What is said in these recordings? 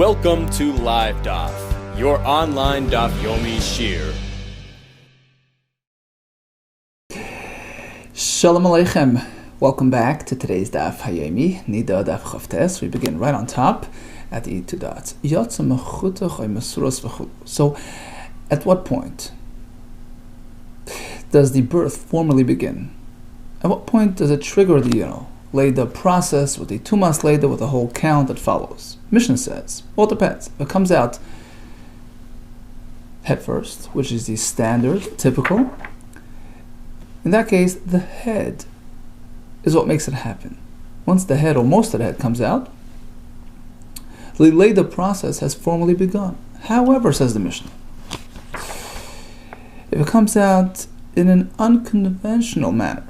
Welcome to LiveDaf, your online Daf Yomi Shir. Shalom Aleichem. Welcome back to today's Daf Hayomi, NIDAH Daf Chavtes. We begin right on top at the 2 dots. So, at what point does the birth formally begin? At what point does it trigger the, NIDAH process with the 2 months later with the whole count that follows? Mishnah says, well, it depends. If it comes out head first, which is the standard, typical, in that case, the head is what makes it happen. Once the head or most of the head comes out, the NIDAH process has formally begun. However, says the Mishnah, if it comes out in an unconventional manner,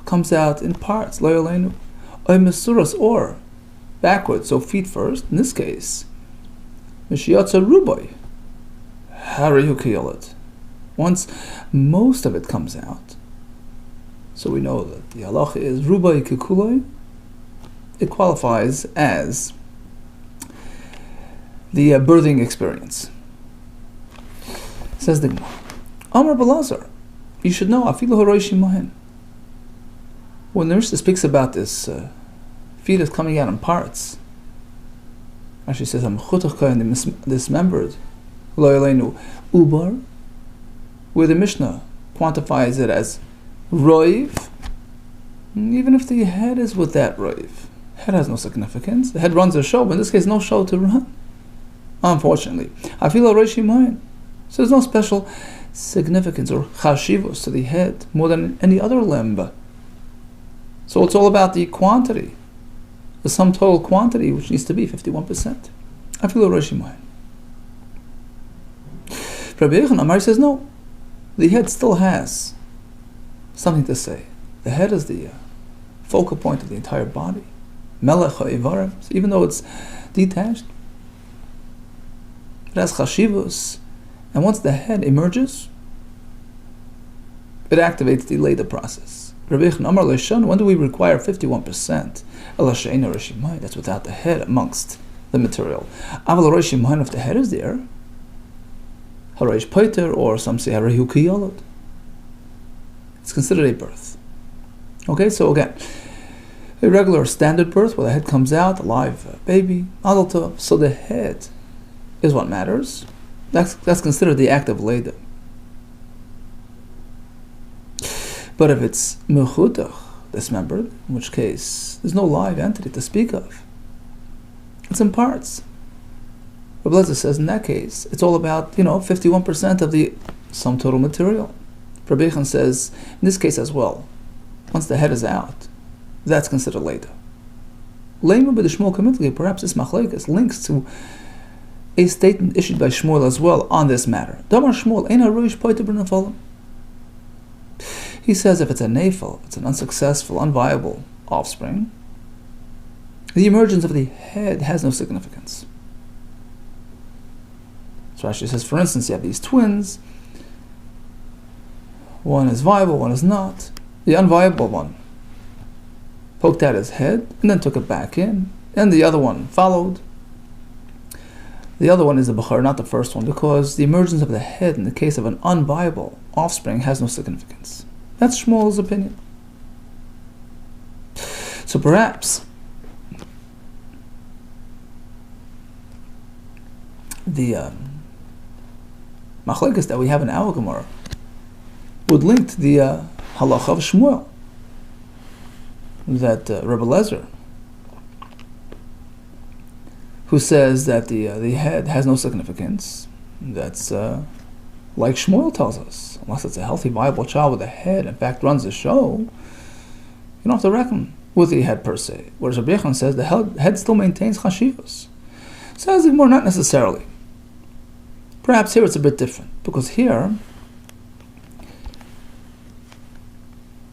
comes out in parts, or backwards, so feet first, in this case, once most of it comes out, so we know that the halacha is rubai kikuloi, it qualifies as the birthing experience. Says the Gemara, Amar Balazar, you should know, afilu horoishi mohen. When the Mishnah speaks about this fetus coming out in parts, actually says, dismembered, ubar, where the Mishnah quantifies it as roiv, even if the head is with that roiv, head has no significance. The head runs a show, but in this case, no show to run. Unfortunately, afilu horoishi mohen. So there's no special significance or chashivos to the head more than any other limb. So it's all about the quantity, the sum total quantity, which needs to be 51%. Afilu horoishi mohen. Rabbi Yochanan says no. The head still has something to say. The head is the focal point of the entire body. Melech ha'evarim, even though it's detached, it has chashivos. And once the head emerges, it activates the NIDAH process. Rabbi Yochanan Amar Leishon, when do we require 51%? That's without the head amongst the material. Aval horoishi mohen, if the head is there, haroish poiter, or some say harehu kiyolod, it's considered a birth. Okay, so again, a regular standard birth where the head comes out, a live baby, adult, so the head is what matters. That's considered the act of NIDAH. But if it's mechutach, dismembered, in which case there's no live entity to speak of, it's in parts. Rabbi Lezer says in that case it's all about 51% of the sum total material. Rabbi Yochanan says in this case as well, once the head is out, that's considered NIDAH. Lema b'deshmuel committee, perhaps this machlekes links to a statement issued by Shmuel as well on this matter. Damar Shmuel, ein haroish poiter b'nefalim. He says if it's a nefal, it's an unsuccessful, unviable offspring, the emergence of the head has no significance. So Rashi says, for instance, you have these twins, one is viable, one is not. The unviable one poked out his head and then took it back in, and the other one followed. The other one is the Bechar, not the first one, because the emergence of the head in the case of an unviable offspring has no significance. That's Shmuel's opinion. So perhaps the machlekes that we have in our Gemara would link to the halacha of Shmuel, that Rabbi Lezer, who says that the head has no significance. That's like Shmuel tells us. Unless it's a healthy, viable child with a head, in fact, runs the show, you don't have to reckon with the head per se. Whereas Rabbi Yochanan says the head still maintains chashivos. Says more, not necessarily. Perhaps here it's a bit different, because here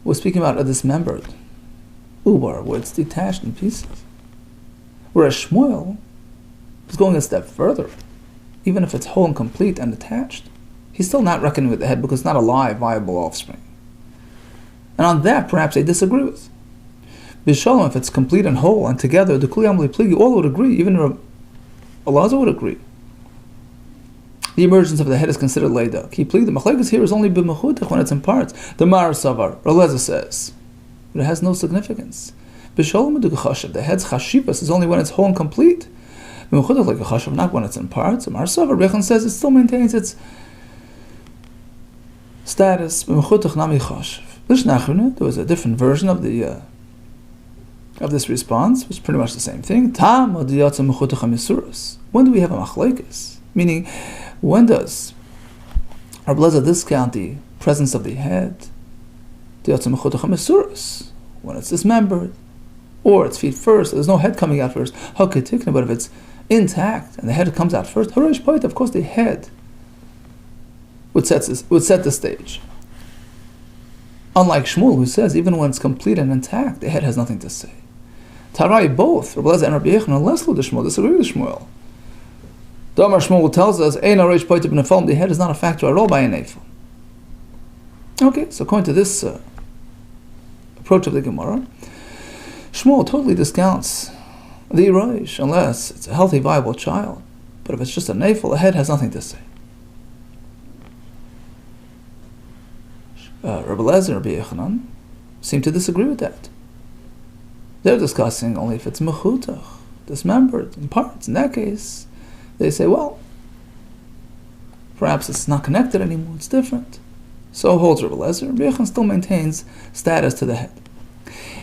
we're speaking about a dismembered ubar, where it's detached in pieces. Whereas Shmuel is going a step further. Even if it's whole and complete and attached, he's still not reckoning with the head because it's not a live, viable offspring. And on that, perhaps they disagree with. B'shalom, if it's complete and whole and together, the Kli Amli Pligi, all would agree, even Allah would agree. The emergence of the head is considered Leida. Ki pli, the machlekes here is only b'mechutach when it's in parts. The Mar Savar, Releza says, but it has no significance. B'sholem du chashav, the head's chashivas is only when it's whole and complete. B'mechutach like a chashav, not when it's in parts. The Mar Savar, Rechan says it still maintains its status. B'mechutach nami chashav. Lishnachune, there was a different version of the of this response, which is pretty much the same thing. When do we have a machlekes? Meaning, when does our Blazer discount the presence of the head? When it's dismembered, or its feet first, there's no head coming out first. But if it's intact and the head comes out first, of course the head would set the stage. Unlike Shmuel, who says even when it's complete and intact, the head has nothing to say. Tarai, both Rabbi Lezer and Rabbi Yechon, unless Shmuel disagree with Shmuel. The Amar Shmuel tells us, the head is not a factor at all by an nefel. Okay, so according to this approach of the Gemara, Shmuel totally discounts the Rosh unless it's a healthy, viable child. But if it's just a nefel, the head has nothing to say. Rabbi Lezer and Rabbi Yechanan seem to disagree with that. They're discussing only if it's mechutach, dismembered in parts. In that case, they say, well, perhaps it's not connected anymore, it's different. So holds Rabbi Lezer. Rabbi Yechanan still maintains status to the head.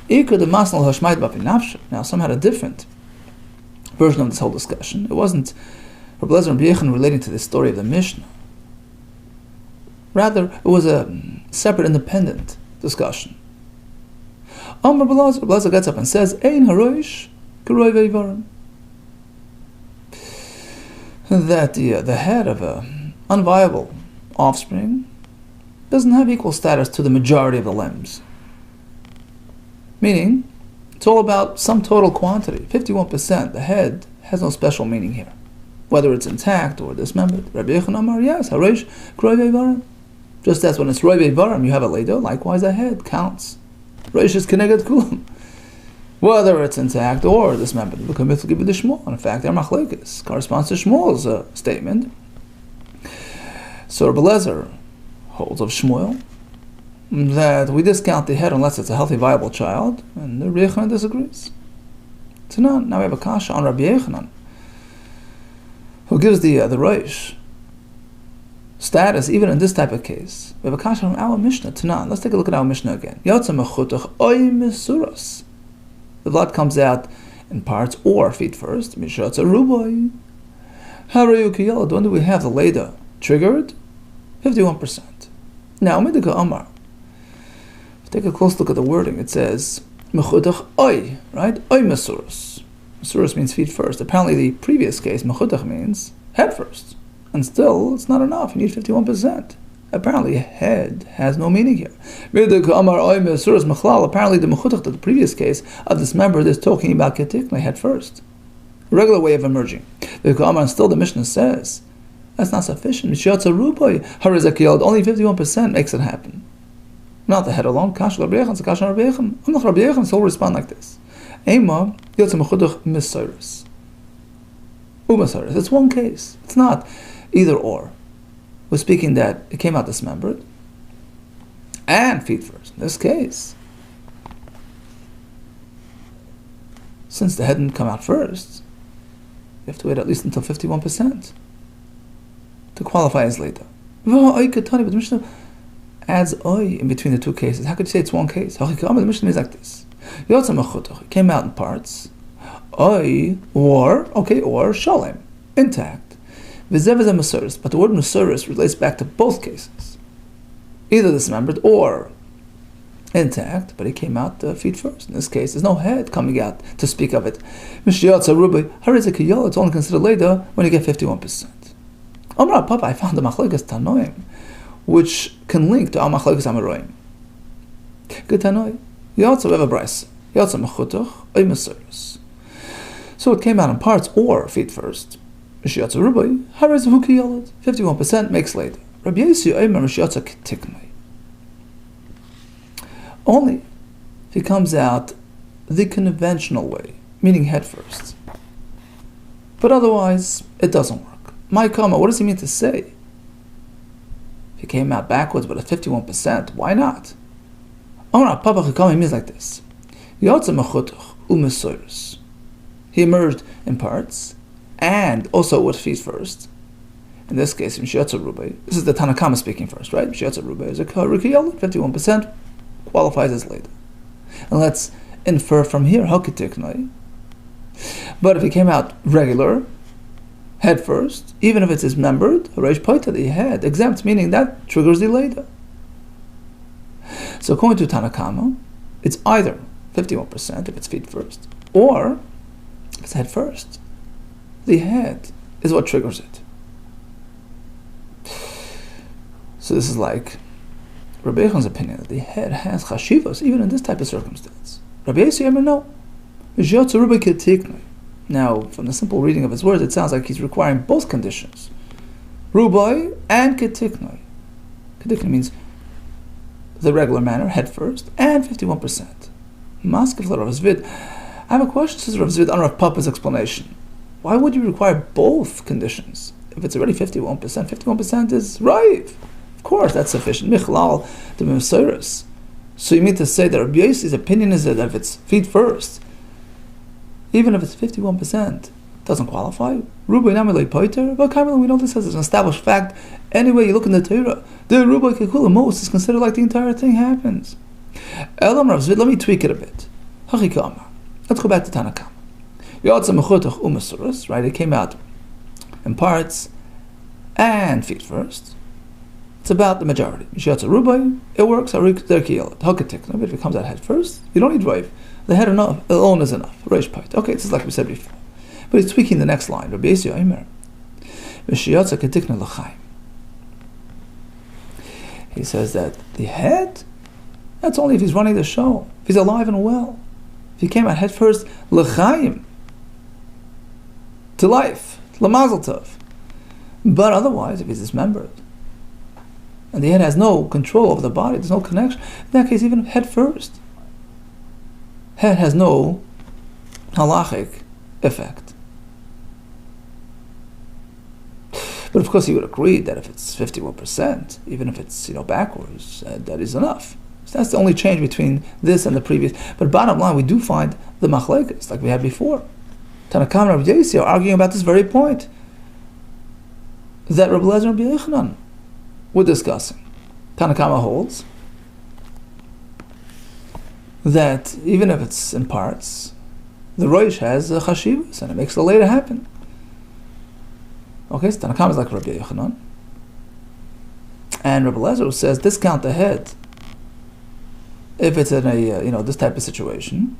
Now, some had a different version of this whole discussion. It wasn't Rabbi Lezer and Rabbi Yechanan relating to the story of the Mishnah. Rather, it was a separate, independent discussion. Rabbi Lezer gets up and says, Ein haroish k'roi veivarim. That the head of an unviable offspring doesn't have equal status to the majority of the limbs. Meaning, it's all about some total quantity. 51%, the head has no special meaning here. Whether it's intact or dismembered. Rabbi Yechon Amar, yes, haroish k'roi veivarim. Just as when it's roi veivarim, you have a leido, likewise a head counts. Roish is keneged kulam. Whether it's intact or dismembered. And in fact, their machlekes corresponds to Shmuel's statement. So Rabbi Lezer holds of Shmuel that we discount the head unless it's a healthy, viable child, and Rabbi Yechanan disagrees. So now we have a kasha on Rabbi Yechanan, who gives the Roish status even in this type of case. We have a kasha from our Mishnah. Tanan. Let's take a look at our Mishnah again. The blood comes out in parts or feet first. When do we have the Leda triggered? 51%. Now, Midika Amar. Take a close look at the wording. It says, Mechutach oi, right? Oi mesuras. Mesuras means feet first. Apparently the previous case, Mechutach, means head first. And still, it's not enough. You need 51%. Apparently, head has no meaning here. Apparently, the mechutach, the previous case of dismembered, is talking about ketiknei, head first. A regular way of emerging. And still, the Mishnah says that's not sufficient. Only 51% makes it happen. Not the head alone. Kash Rabbi Yechon, Kash Rabbi Yechon. Amnach Rabbi Yechon, so we'll respond like this. Ema yotza mechutach misayrus. Umasayrus. It's one case. It's not either or. We're speaking that it came out dismembered and feet first. In this case, since the head didn't come out first, you have to wait at least until 51% to qualify as later. But the Mishnah adds oy in between the two cases. How could you say it's one case? The Mishnah means like this. It came out in parts. Oy, or shalem, intact. But the word mesuris relates back to both cases. Either dismembered or intact, but it came out feet first. In this case, there's no head coming out to speak of it. It's only considered later when you get 51%. Amar Papa, I found the machlekes tanoim, which can link to our machlekes amaroim. Good tanoi. You also have a brayse. You also mechutach oy mesuris. So it came out in parts or feet first. 51% makes later. Rabbi Yossi Omer Mishyatza Ketiknei. Only if he comes out the conventional way, meaning head first. But otherwise, it doesn't work. My comment, what does he mean to say? If he came out backwards but at 51%, why not? He means like this. He emerged in parts, and also with feet first. In this case, this is the Tanna Kama speaking first, right? Is a 51% qualifies as later. And let's infer from here, but if he came out regular, head first, even if it's dismembered, the head, exempt, meaning that triggers the later. So according to Tanna Kama, it's either 51% if it's feet first, or if it's head first. The head is what triggers it. So this is like Rabbi Yechon's opinion that the head has chashivos even in this type of circumstance. Rabbi Yechon, no. Now, from the simple reading of his words, it sounds like he's requiring both conditions, rubai and ketiknoi. Ketiknoi means the regular manner, head first, and 51%. Maskef Rav Zvid. I have a question, says Rav Zvid, on Rav Papa's explanation. Why would you require both conditions? If it's already 51%, 51% is right. Of course, that's sufficient. Michlal the Mesiris. So you mean to say that Rabbi Yossi's opinion is that if it's feet first, even if it's 51%, doesn't qualify? Rubai Namalei Poiter? But we know this as an established fact. Anyway, you look in the Torah, the Rubai Kekula most is considered like the entire thing happens. Elam Rav Zvid, let me tweak it a bit. Hachikama. Let's go back to Tanna Kama. Right? It came out in parts and feet first. It's about the majority. It works. But if it comes out head first, you don't need drive. The head alone is enough. Okay, this is like we said before. But he's tweaking the next line. He says that the head, that's only if he's running the show. If he's alive and well. If he came out head first, l'chaim, to life, l'mazel tov. But otherwise, if he's dismembered, and the head has no control over the body, there's no connection, in that case, even head first, head has no halachic effect. But of course, he would agree that if it's 51%, even if it's backwards, that is enough. So that's the only change between this and the previous. But bottom line, we do find the machlekes like we had before. Tanna Kama and Rabbi Yossi are arguing about this very point that Rabbi Eliezer and Rabbi Yochanan were discussing. Tanna Kama holds that even if it's in parts, the roish has a chashivus and it makes the later happen. Okay, so Tanna Kama is like Rabbi Yochanan, and Rabbi Eliezer says discount the head if it's in a this type of situation.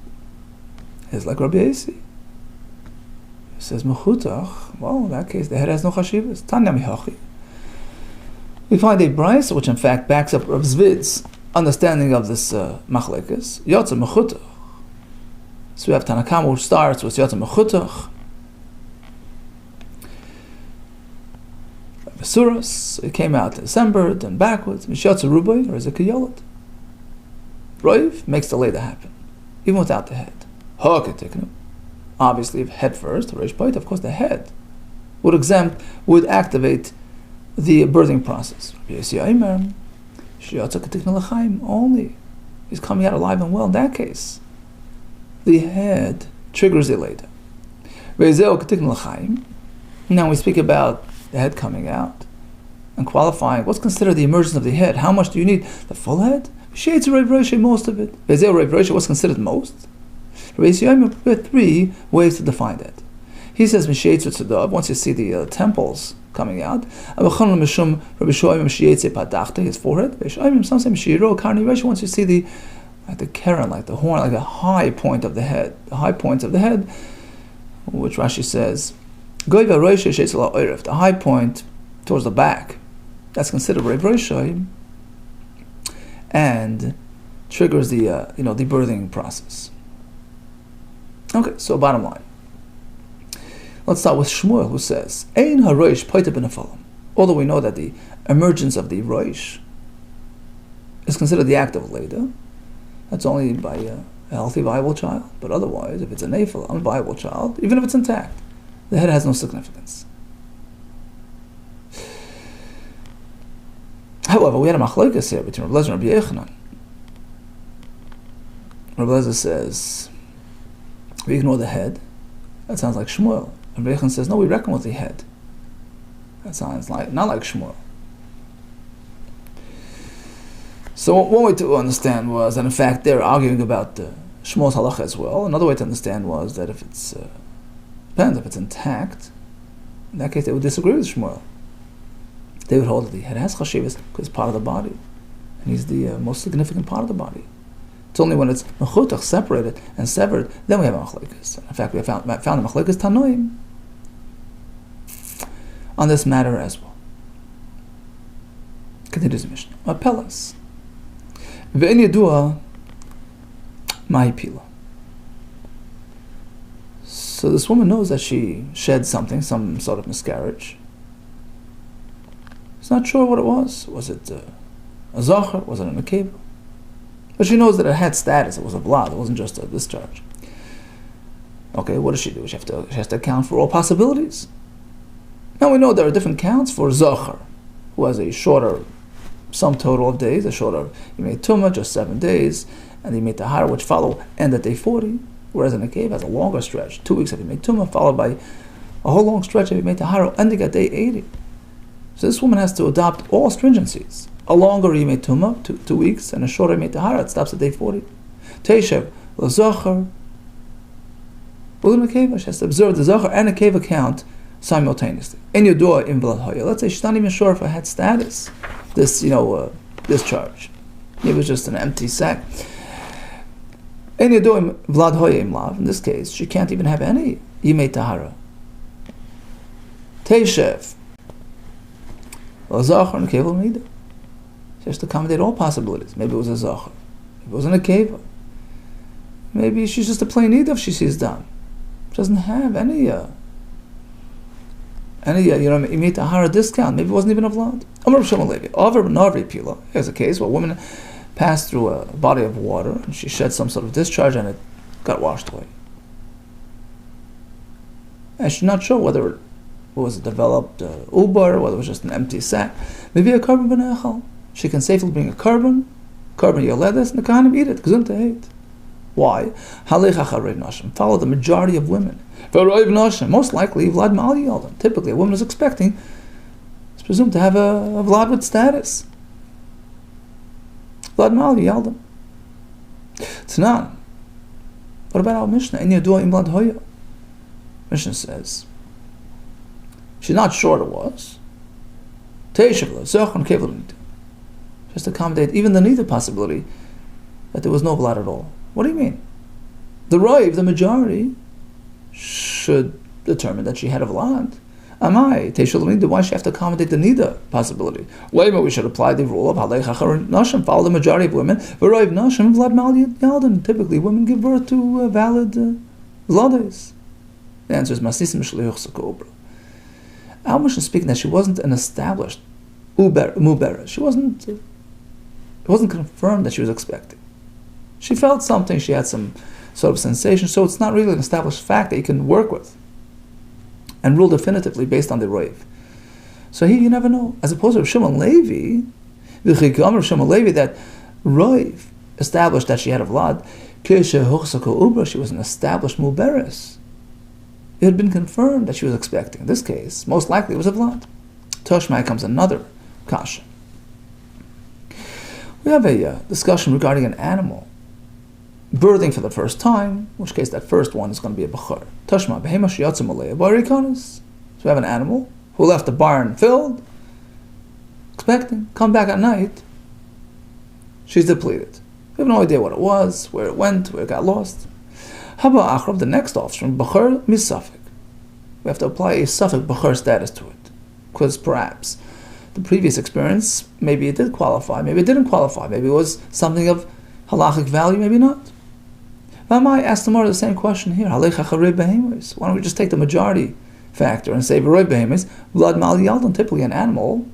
Is like Rabbi Yossi. He says mechutach. Well, in that case, the head has no chashivus. Tanya mihachi. We find a brayso which in fact backs up Rav Zvid's understanding of this machlekes. Yotze mechutach. So we have Tanna Kama which starts with yotze mechutach. Mesuras, it came out December, then backwards. Mishyotze rubai, or is it kiyolot? Roiv makes the later happen, even without the head. Obviously, if head first, of course the head would activate the birthing process. Only. He's coming out alive and well in that case. The head triggers the later. Now we speak about the head coming out and qualifying. What's considered the emergence of the head? How much do you need? The full head? Most of it. What's considered most? We have three ways to define that. He says, once you see the temples coming out, his forehead. Some say, once you see the keren, like the horn, like the high point of the head. The high points of the head, which Rashi says, the high point towards the back. That's considered Rev Roshai and triggers the the birthing process. Okay, so bottom line. Let's start with Shmuel, who says, Ein haroish poita b'nefalim. Although we know that the emergence of the roish is considered the act of later, that's only by a healthy, viable child. But otherwise, if it's a nefal, unviable child, even if it's intact, the head has no significance. However, we had a machlokes here between Rabbi Lezer and Rabbi Yochanan. Rabbi Lezer says, we ignore the head. That sounds like Shmuel. Rabbi Yochanan says, no, we reckon with the head. That sounds like not like Shmuel. So one way to understand was that in fact they're arguing about Shmuel's halacha as well. Another way to understand was that if it's depends if it's intact, in that case they would disagree with Shmuel. They would hold that the head has chashivas because it's part of the body, and he's the most significant part of the body. It's only when it's mechutach, separated and severed, then we have a machlokes. In fact, we have found a machlokes tanoim on this matter as well. Continues the Mishnah. Apelas. Ve'en yadua mahi pila. So this woman knows that she shed something, some sort of miscarriage. She's not sure what it was. Was it a zachar? Was it a nekeva? But she knows that it had status. It was a blood. It wasn't just a discharge. Okay, what does she do? She has to account for all possibilities. Now we know there are different counts for zachar, who has a shorter sum total of days, a shorter Yimei Tumah, just 7 days, and the Yimei Tahara, which follow, end at day 40, whereas a nekeva has a longer stretch, 2 weeks of Yimei Tumah, followed by a whole long stretch of Yimei Tahara, ending at day 80. So this woman has to adopt all stringencies. A longer Yimei Tumah, 2 weeks, and a shorter Yimei Tahara, it stops at day 40. Teishev, l'zachar, she has to observe the zachar and nekeva count simultaneously. In your door in Vlad Hoya. Let's say she's not even sure if it had status, this discharge. Maybe it was just an empty sac. In your door in Vlad Hoya imlav. In this case, she can't even have any Yimei Tahara. Teishev, l'zachar and nekeva NIDAH. She has to accommodate all possibilities. Maybe it was a zachar. Maybe it was a nekeva. Maybe she's just a plain NIDAH if she sees dam. She doesn't have any Yimei Tahara discount. Maybe it wasn't even a vlad. Amar Shimon Levi. Over Narvi Pila. Here's a case where a woman passed through a body of water and she shed some sort of discharge and it got washed away. And she's not sure whether it was a developed ubar or whether it was just an empty sack. Maybe a carbon benechal. She can safely bring a carbon yoledes, and the kahanim eat it. Gesund to hate. Why? Follow the majority of women. Most likely, Vlad Ma'al Yaldan. Typically, a woman is expecting, is presumed to have a Vlad with status. Vlad Ma'al Yaldan. Tanan. What about our Mishnah? In Yadua im Vlad Hoya. Mishnah says, she's not sure it was. Teishavla, Zochon Kevlin. Just to accommodate even the NIDAH possibility that there was no Vlad at all. What do you mean? The Raiv, the majority, should determine that she had a Vlad. Amai, Teishul NIDAH, why she have to accommodate the NIDAH possibility? Maybe we should apply the rule of Halei Chachar Nashim, follow the majority of women. V'Raiv Nashim, Vlad Ma'al Yaldan. Typically, women give birth to valid Vlades. The answer is Masisim Shliuch Sakobra. Our Mishnah is speaking that she wasn't an established Mubera. She wasn't, it wasn't confirmed that she was expecting. She felt something, she had some sort of sensation, so it's not really an established fact that you can work with and rule definitively based on the Raiv. So here you never know. As opposed to Shimon Levi, the Chikam of Shimon Levi, that Raiv established that she had a Vlad, she was an established Muberes. It had been confirmed that she was expecting. In this case, most likely it was a Vlad. Toshmai comes another kasha. We have a discussion regarding an animal birthing for the first time, in which case that first one is going to be a bachar. Tashma behema shiyatzim alei barikanis. So we have an animal who left the barn filled, expecting, come back at night, she's depleted. We have no idea what it was, where it went, where it got lost. Haba achrav, the next offspring, bachar misafik. We have to apply a suffix bachar status to it, because perhaps the previous experience, maybe it did qualify, maybe it didn't qualify, maybe it was something of halachic value, maybe not. Vamai asked the more the same question here. Why don't we just take the majority factor and say V'roi behemes, Vlad Ma'al Yaldan, typically an animal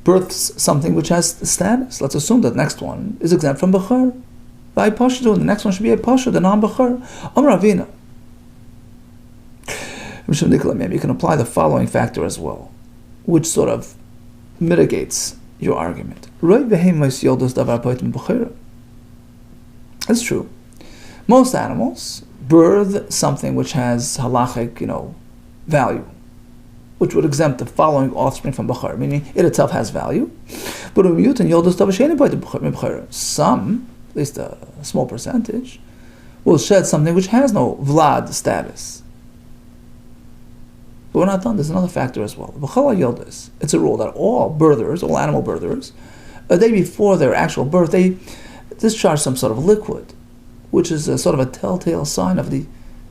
births something which has status. Let's assume that the next one is exempt from Bachar. The next one should be a Pasha, the non-Bachar. Amar Avina. You can apply the following factor as well, which sort of mitigates your argument. That's true. Most animals birth something which has halachic, value, which would exempt the following offspring from bachar, meaning it itself has value. But some, at least a small percentage, will shed something which has no vlad status. But we're not done. There's another factor as well. It's a rule that all birthers, all animal birthers, a day before their actual birth, they discharge some sort of liquid, which is a sort of a telltale sign of the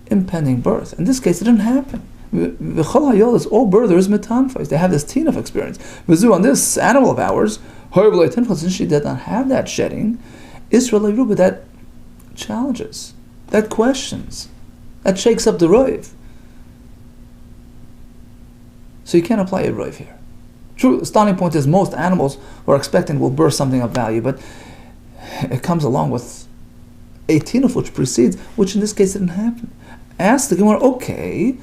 impending birth. In this case, it didn't happen. All birthers metanfais. They have this tinaf experience. On this animal of ours, since she did not have that shedding, Israel Ruba, that challenges, that questions, that shakes up the roiv. So you can't apply a roiv here. True, the starting point is most animals who are expecting will birth something of value, but it comes along with a tinaf which precedes, which in this case didn't happen. Ask the Gemara, okay,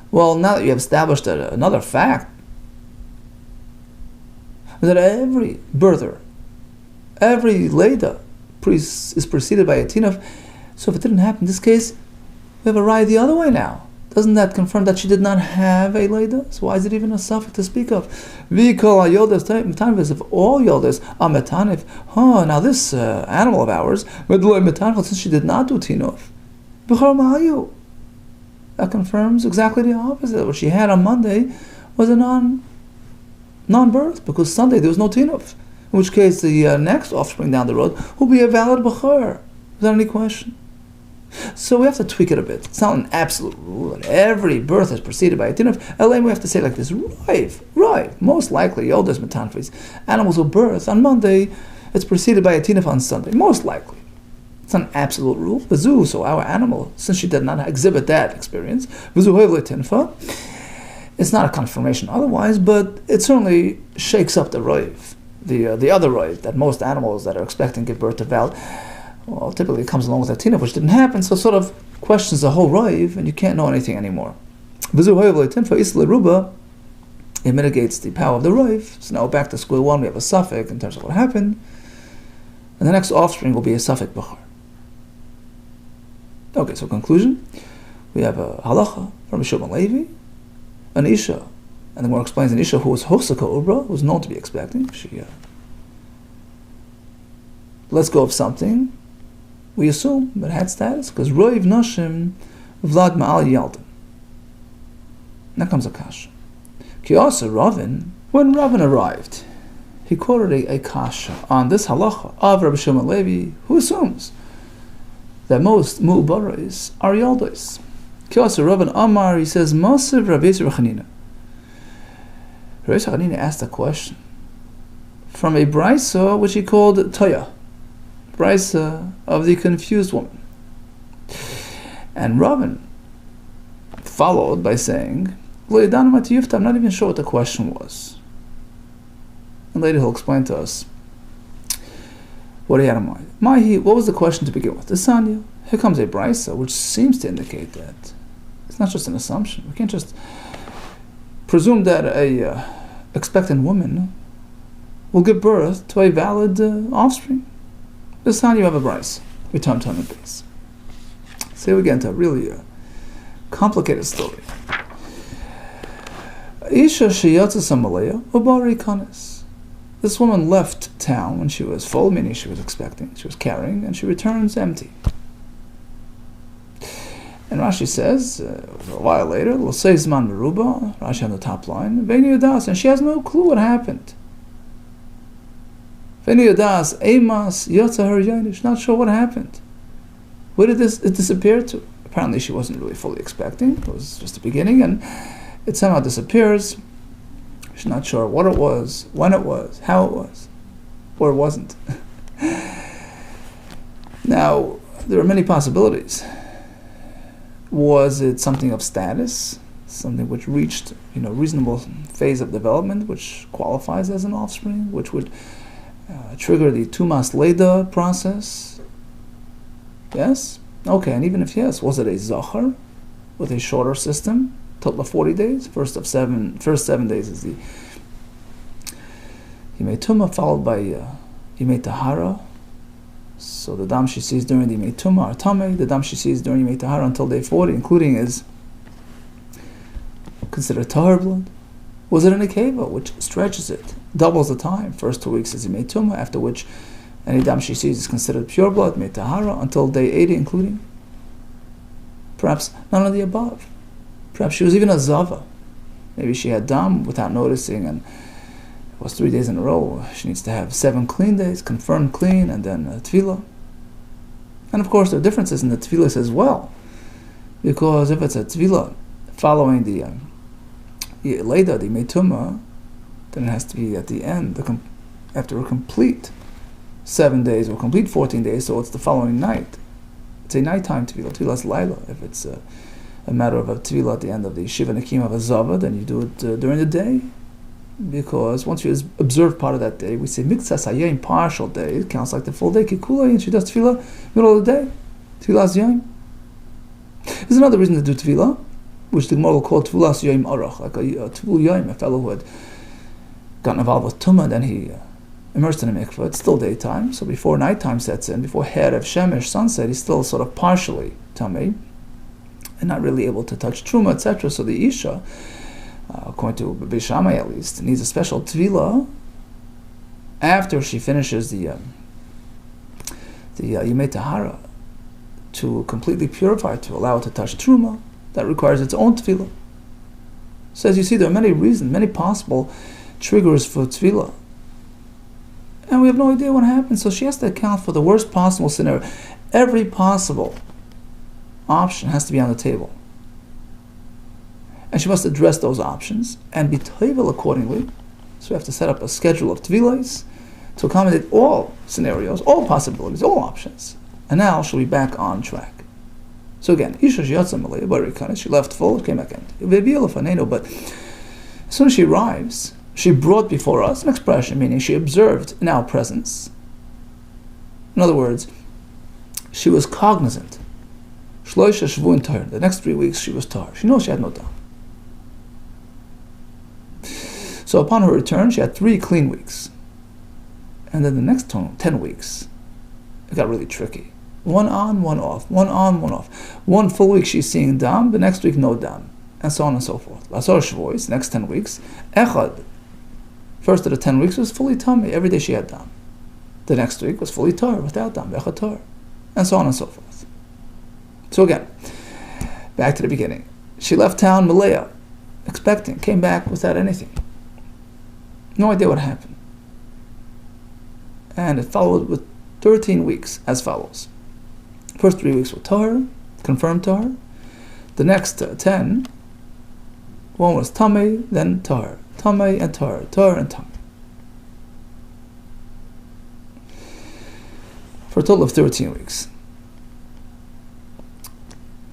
well, now that you have established another fact, that every birther, every leda is preceded by a tinaf, so if it didn't happen in this case, we have a raya the other way now. Doesn't that confirm that she did not have a leda? So why is it even a suffix to speak of? If all yoldas are metanif, now this animal of ours, since she did not do tinuf, that confirms exactly the opposite. What she had on Monday was a non-birth, because Sunday there was no tinuf. In which case the next offspring down the road will be a valid bachar, without any question. So we have to tweak it a bit. It's not an absolute rule that every birth is preceded by a tinuf. We have to say like this, right. Most likely, yoldas metanfis, animals will birth on Monday, it's preceded by a tinuf on Sunday. Most likely. It's not an absolute rule. V'zu, so our animal, since she did not exhibit that experience, v'zu hoivle tinfa, it's not a confirmation otherwise, but it certainly shakes up the roiv, the other roiv, that most animals that are expecting to give birth to val, well, typically it comes along with a tinaf, which didn't happen, so it sort of questions the whole roiv, and you can't know anything anymore. V'zu hoivle tinfa isle ruba, it mitigates the power of the roiv. So now back to square one, we have a suffix in terms of what happened, and the next offspring will be a suffix bachar. Okay, so conclusion, we have a halacha from Shimon Levi, an isha, and the Gemara explains an isha who was hosaka ubra, who was known to be expecting. She lets go of something, we assume, but had status, because roiv nashim vlad ma'al yaldim. Now comes a kasha. Kiyasa Ravin, when Ravin arrived, he quoted a kasha on this halacha of Rabbi Shimon Levi, who assumes that most mu'barais are yoldos. Kiyasa Ravin Amar, he says, Masiv Rabbi Yisrael Chanina. Rabbi Yisrael Chanina asked a question from a brisa which he called Toya, brisa of the confused woman. And Ravin followed by saying, I'm not even sure what the question was. And later he'll explain to us what he had in mind. What was the question to begin with? The Sanya. Here comes a brisa, which seems to indicate that it's not just an assumption. We can't just presume that a expectant woman will give birth to a valid offspring. The Sanya, you have a brisa. We turn to the base. So we get into a really complicated story. Isha sheyatza samalaya ubari kanes. This woman left town when she was full, meaning she was expecting, she was carrying, and she returns empty. And Rashi says, a while later, l'sei zman meruba, Rashi on the top line, v'eni yadas, and she has no clue what happened. V'eni yadas, emas, yatza her yainish, not sure what happened. Where did it disappear to? Apparently she wasn't really fully expecting, it was just the beginning, and it somehow disappears. She's not sure what it was, when it was, how it was, or it wasn't. Now, there are many possibilities. Was it something of status, something which reached, reasonable phase of development, which qualifies as an offspring, which would trigger the tumas leda process? Yes? Okay, and even if yes, was it a zachar with a shorter system? total of 40 days. First 7 days is the Yimei Tumah, followed by Yimei Tahara. So the dam she sees during the Yimei Tumah are Tameh. The dam she sees during Yimei Tahara until day 40, including, is considered Tahar blood. Was it an Akeva, which stretches it, doubles the time? First 2 weeks is Yimei Tumah, after which any dam she sees is considered pure blood, Yimei Tahara, until day 80, including. Perhaps none of the above. Perhaps she was even a Zava. Maybe she had dam without noticing, and it was 3 days in a row. She needs to have 7 clean days, confirmed clean, and then tefillah. And of course, there are differences in the tefillahs as well, because if it's a tefillah following the Leda, the Metumah, then it has to be at the end, after a complete 7 days or complete 14 days, so it's the following night. It's a nighttime tefillah, tefillah's Laila. If it's a matter of a tefillah at the end of the Shiva Nakim of a Zava, then you do it during the day, because once you observe part of that day, we say Miktsas Hayim, partial day, it counts like the full day, Kikula, and she does tefillah middle of the day, tefillah's Yom. There's another reason to do tefillah, which the Gemara will call Tefillas Yom Arach, like a Tefillah Yom, a fellow who had gotten involved with Tumah, then he immersed in a mikveh. It's still daytime, so before nighttime sets in, before Herev Shemesh, sunset, he's still sort of partially Tameh, and not really able to touch Truma, etc. So the Isha, according to Beis Shammai at least, needs a special Tefillah after she finishes the Yimei Tahara to completely purify, to allow it to touch Truma. That requires its own tefillah. So as you see, there are many reasons, many possible triggers for tefillah. And we have no idea what happens, so she has to account for the worst possible scenario. Every possible option has to be on the table. And she must address those options and be tevel accordingly. So we have to set up a schedule of tefillahs to accommodate all scenarios, all possibilities, all options. And now she'll be back on track. So again, Isha Shiyatza Malaya Barikana, she left full, came back in. But as soon as she arrives, she brought before us an expression, meaning she observed in our presence. In other words, she was cognizant. Shloisha Shvuin Tahir. The next 3 weeks she was Tahir. She knows she had no doubt. So upon her return, she had 3 clean weeks. And then the next 10 weeks, it got really tricky. 1 on, 1 off, 1 on, 1 off. 1 full week she's seeing dam, the next week no dam, and so on and so forth. Lasor Shvois, next 10 weeks, Echad. First of the 10 weeks was fully tummy, every day she had dam. The next week was fully tar, without dam, Echad tar, and so on and so forth. So again, back to the beginning. She left town, Malaya, expecting, came back without anything. No idea what happened. And it followed with 13 weeks as follows. First 3 weeks were Tahar, confirmed Tahar. The next 10, one was Tameh, then Tahar. Tameh and Tahar, Tahar and Tameh. For a total of 13 weeks.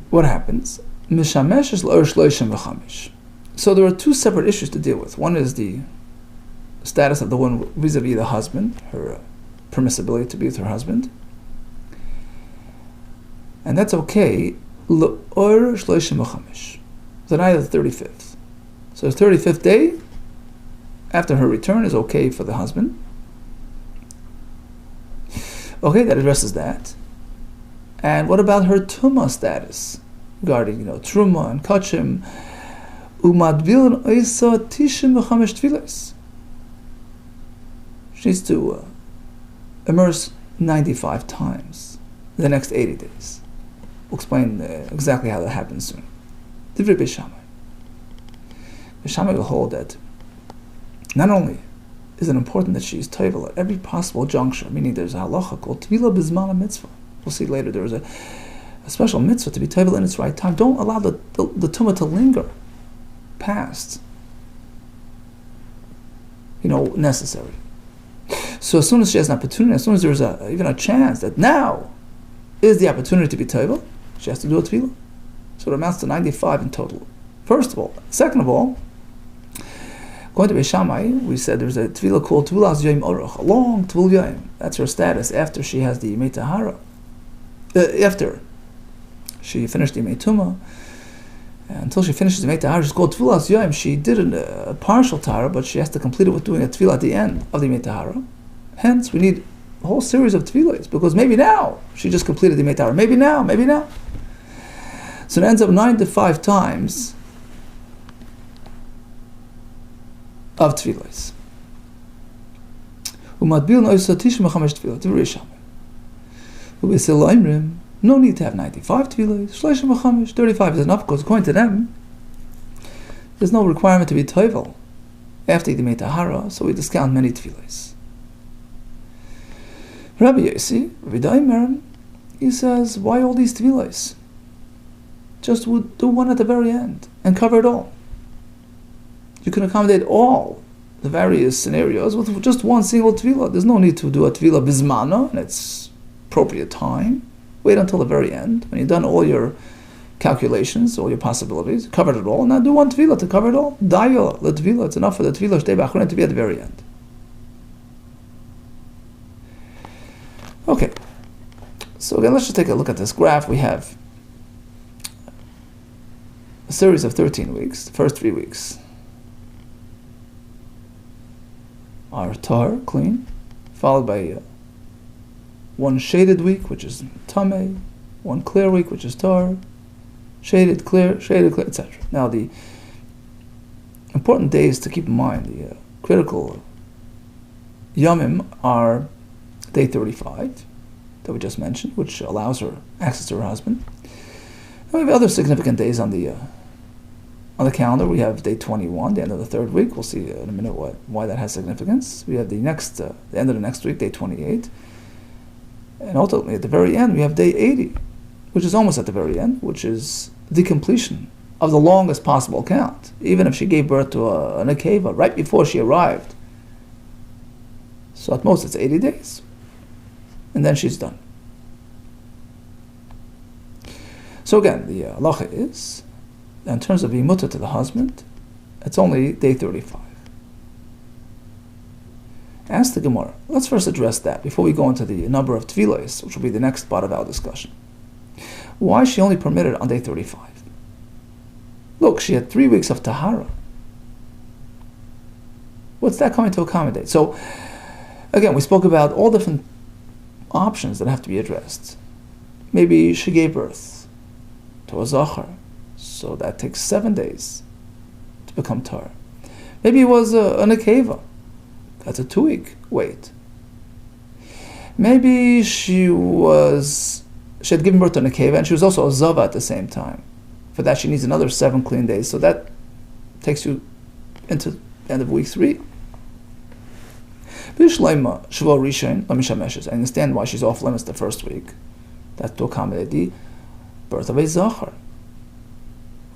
What happens? Mishamesh is l'or shloishim v'chamish. So there are 2 separate issues to deal with. One is the status of the one vis-a-vis the husband, her permissibility to be with her husband. And that's okay. L'or shloishim v'chamish. The night of the 35th. So the 35th day after her return is okay for the husband. Okay, that addresses that. And what about her tumah status regarding, truma and kachim? Umadvilin oisa tishim v'chamesh tfilas. She needs to immerse 95 times the next 80 days. We'll explain exactly how that happens soon. Divrei Beis Shammai. Beis Shammai will hold that not only is it important that she is tevel at every possible juncture, meaning there's a halacha called tevilah b'zman mitzvah. We'll see later there is a special mitzvah to be tevel in its right time. Don't allow the tumah to linger past, necessary. So as soon as she has an opportunity, as soon as there's even a chance that now is the opportunity to be tevel, she has to do a tevilah. So it amounts to 95 in total. First of all. Second of all, going to Beis Shammai, we said there's a tevilah called Tevilas Yom Orach, a long Tevil Yom. That's her status after she has the Yimei Tahara. After she finished the Yimei Tumah, until she finishes the Tahara, she's called Tfilas Yom. She did a partial Tahara, but she has to complete it with doing a Tfilah at the end of the Tahara. Hence, we need a whole series of Tfilas, because maybe now she just completed the Tahara. Maybe now. So it ends up 9 to 5 times of Tfilas. No need to have 95 tefillos. 35 is enough, because according to them, there's no requirement to be toivel after the Tahara, so we discount many tefillos. Rabbi Yossi, Rabbi Daimer, he says, why all these tefillos? Just do one at the very end and cover it all. You can accommodate all the various scenarios with just one single tefillah. There's no need to do a tefillah bizmana in its appropriate time. Wait until the very end, when you've done all your calculations, all your possibilities, covered it all. Now do one tefillah to cover it all. Dayo, the tefillah, it's enough for the tefillah shtei b'achronim to be at the very end. Okay, so again, let's just take a look at this graph. We have a series of 13 weeks. The first 3 weeks are tar, clean, followed by one shaded week, which is tameh, one clear week, which is tar, shaded, clear, etc. Now, the important days to keep in mind, the critical yomim, are day 35 that we just mentioned, which allows her access to her husband. And we have other significant days on the calendar. We have day 21, the end of the third week. We'll see in a minute why that has significance. We have the end of the next week, day 28. And ultimately, at the very end, we have day 80, which is almost at the very end, which is the completion of the longest possible count. Even if she gave birth to a nekeva right before she arrived. So at most, it's 80 days. And then she's done. So again, the halacha is, in terms of being mutter to the husband, it's only day 35. Ask the Gemara. Let's first address that before we go into the number of tefillos, which will be the next part of our discussion. Why is she only permitted on day 35? Look, she had 3 weeks of tahara. What's that coming to accommodate? So, again, we spoke about all different options that have to be addressed. Maybe she gave birth to a zachar, so that takes 7 days to become tar. Maybe it was a nekeva. That's a 2-week wait. Maybe she had given birth to a nekeva, and she was also a zava at the same time. For that, she needs another 7 clean days. So that takes you into the end of week 3. I understand why she's off limits the first week. That's to accommodate the birth of a zachar.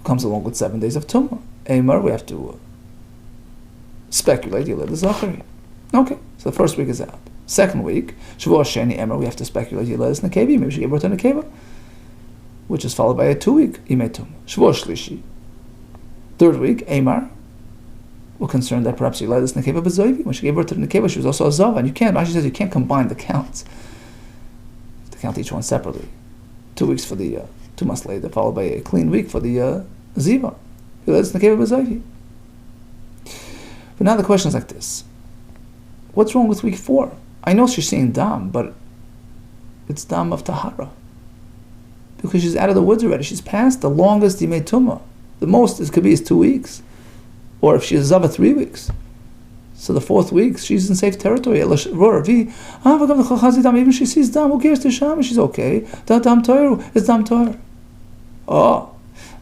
Comes along with 7 days of tumah. Eimer, we have to speculate, you let the zachar. Okay, so the first week is out. Second week, Shavuot Sheni Emer, we have to speculate, you let us nekevi. Maybe she gave birth to nekeva, which is followed by a 2-week imei tumah. Shavuot Shlishi. Third week, Eimer, we're concerned that perhaps you let us nekeva b'zoivi. When she gave birth to the nekeva, she was also a zava, and you can't. Rashi says you can't combine the counts. You have to count each one separately. 2 weeks for the 2 months later, followed by a clean week for the ziva. You let us nekeva b'zoivi. But now the question is like this. What's wrong with week 4? I know she's seeing dam, but it's dam of tahara. Because she's out of the woods already. She's past the longest yimei tumah. The most it could be is 2 weeks. Or if she's zava 3 weeks. So the 4th week, she's in safe territory. Even if she sees dam, who cares to shama? She's okay. Dam toiru is dam toir. Oh,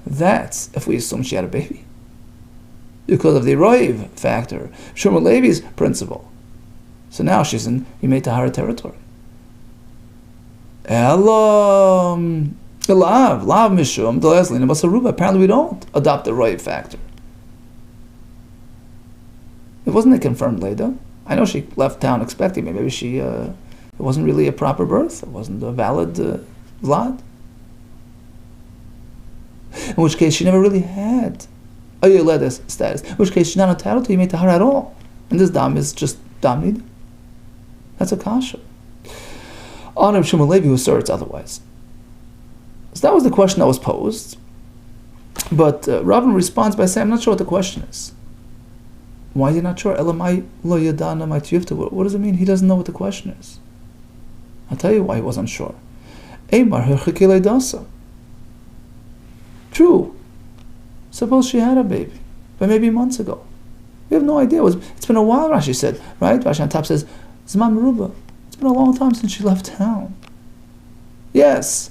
that's if we assume she had a baby. Because of the roiv factor, Shmuel Levi's principle. So now she's in Yimei Tahara territory. Lav mishum d'leslina basaruba. Apparently we don't adopt the roiv factor. It wasn't a confirmed leda. I know she left town expecting me. Maybe she, it wasn't really a proper birth. It wasn't a valid vlad. In which case she never really had a Yoleda status, in which case she's not entitled to Yimei Tahara at all. And this dam is just dam nida. That's a kasha. On Reb Shmuel Levi, who asserts otherwise. So that was the question that was posed. But Ravin responds by saying, I'm not sure what the question is. Why is he not sure? Elamai lo yadana my tiyufta. What does it mean? He doesn't know what the question is. I'll tell you why he wasn't sure. Eimar hirchikele dasa. True. Suppose she had a baby, but maybe months ago. We have no idea. It's been a while, Rashi said, right? Rashi on top says, Zman Meruba. It's been a long time since she left town. Yes,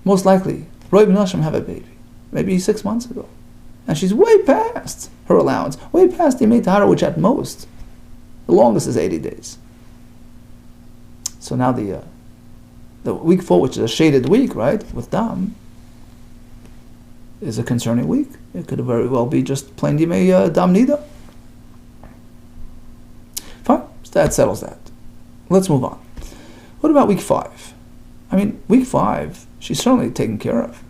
most likely, Roy Ben Hashem have a baby, maybe 6 months ago. And she's way past her allowance, way past the Yemei Tahara, which at most, the longest is 80 days. So now the week 4, which is a shaded week, right, with Dam, is a concerning week. It could very well be just plain Yemei Dam NIDAH. Fine, so that settles that. Let's move on. What about week 5? I mean, week 5, she's certainly taken care of.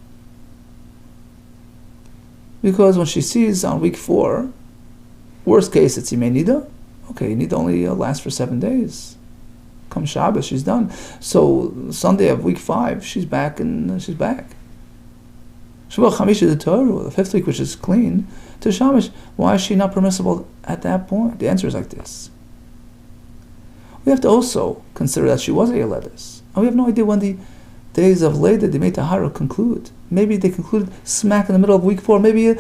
Because when she sees on week 4, worst case it's Yemei NIDAH. Okay, NIDAH only lasts for 7 days. Come Shabbos, she's done. So Sunday of week 5, she's back and she's back. Shabbat Chamishi the Torah, the 5th week, which is clean, to Shabbos. Why is she not permissible at that point? The answer is like this. We have to also consider that she was a Yoledis. And we have no idea when the days of Leda, the Yemei Tahara, conclude. Maybe they concluded smack in the middle of week 4, maybe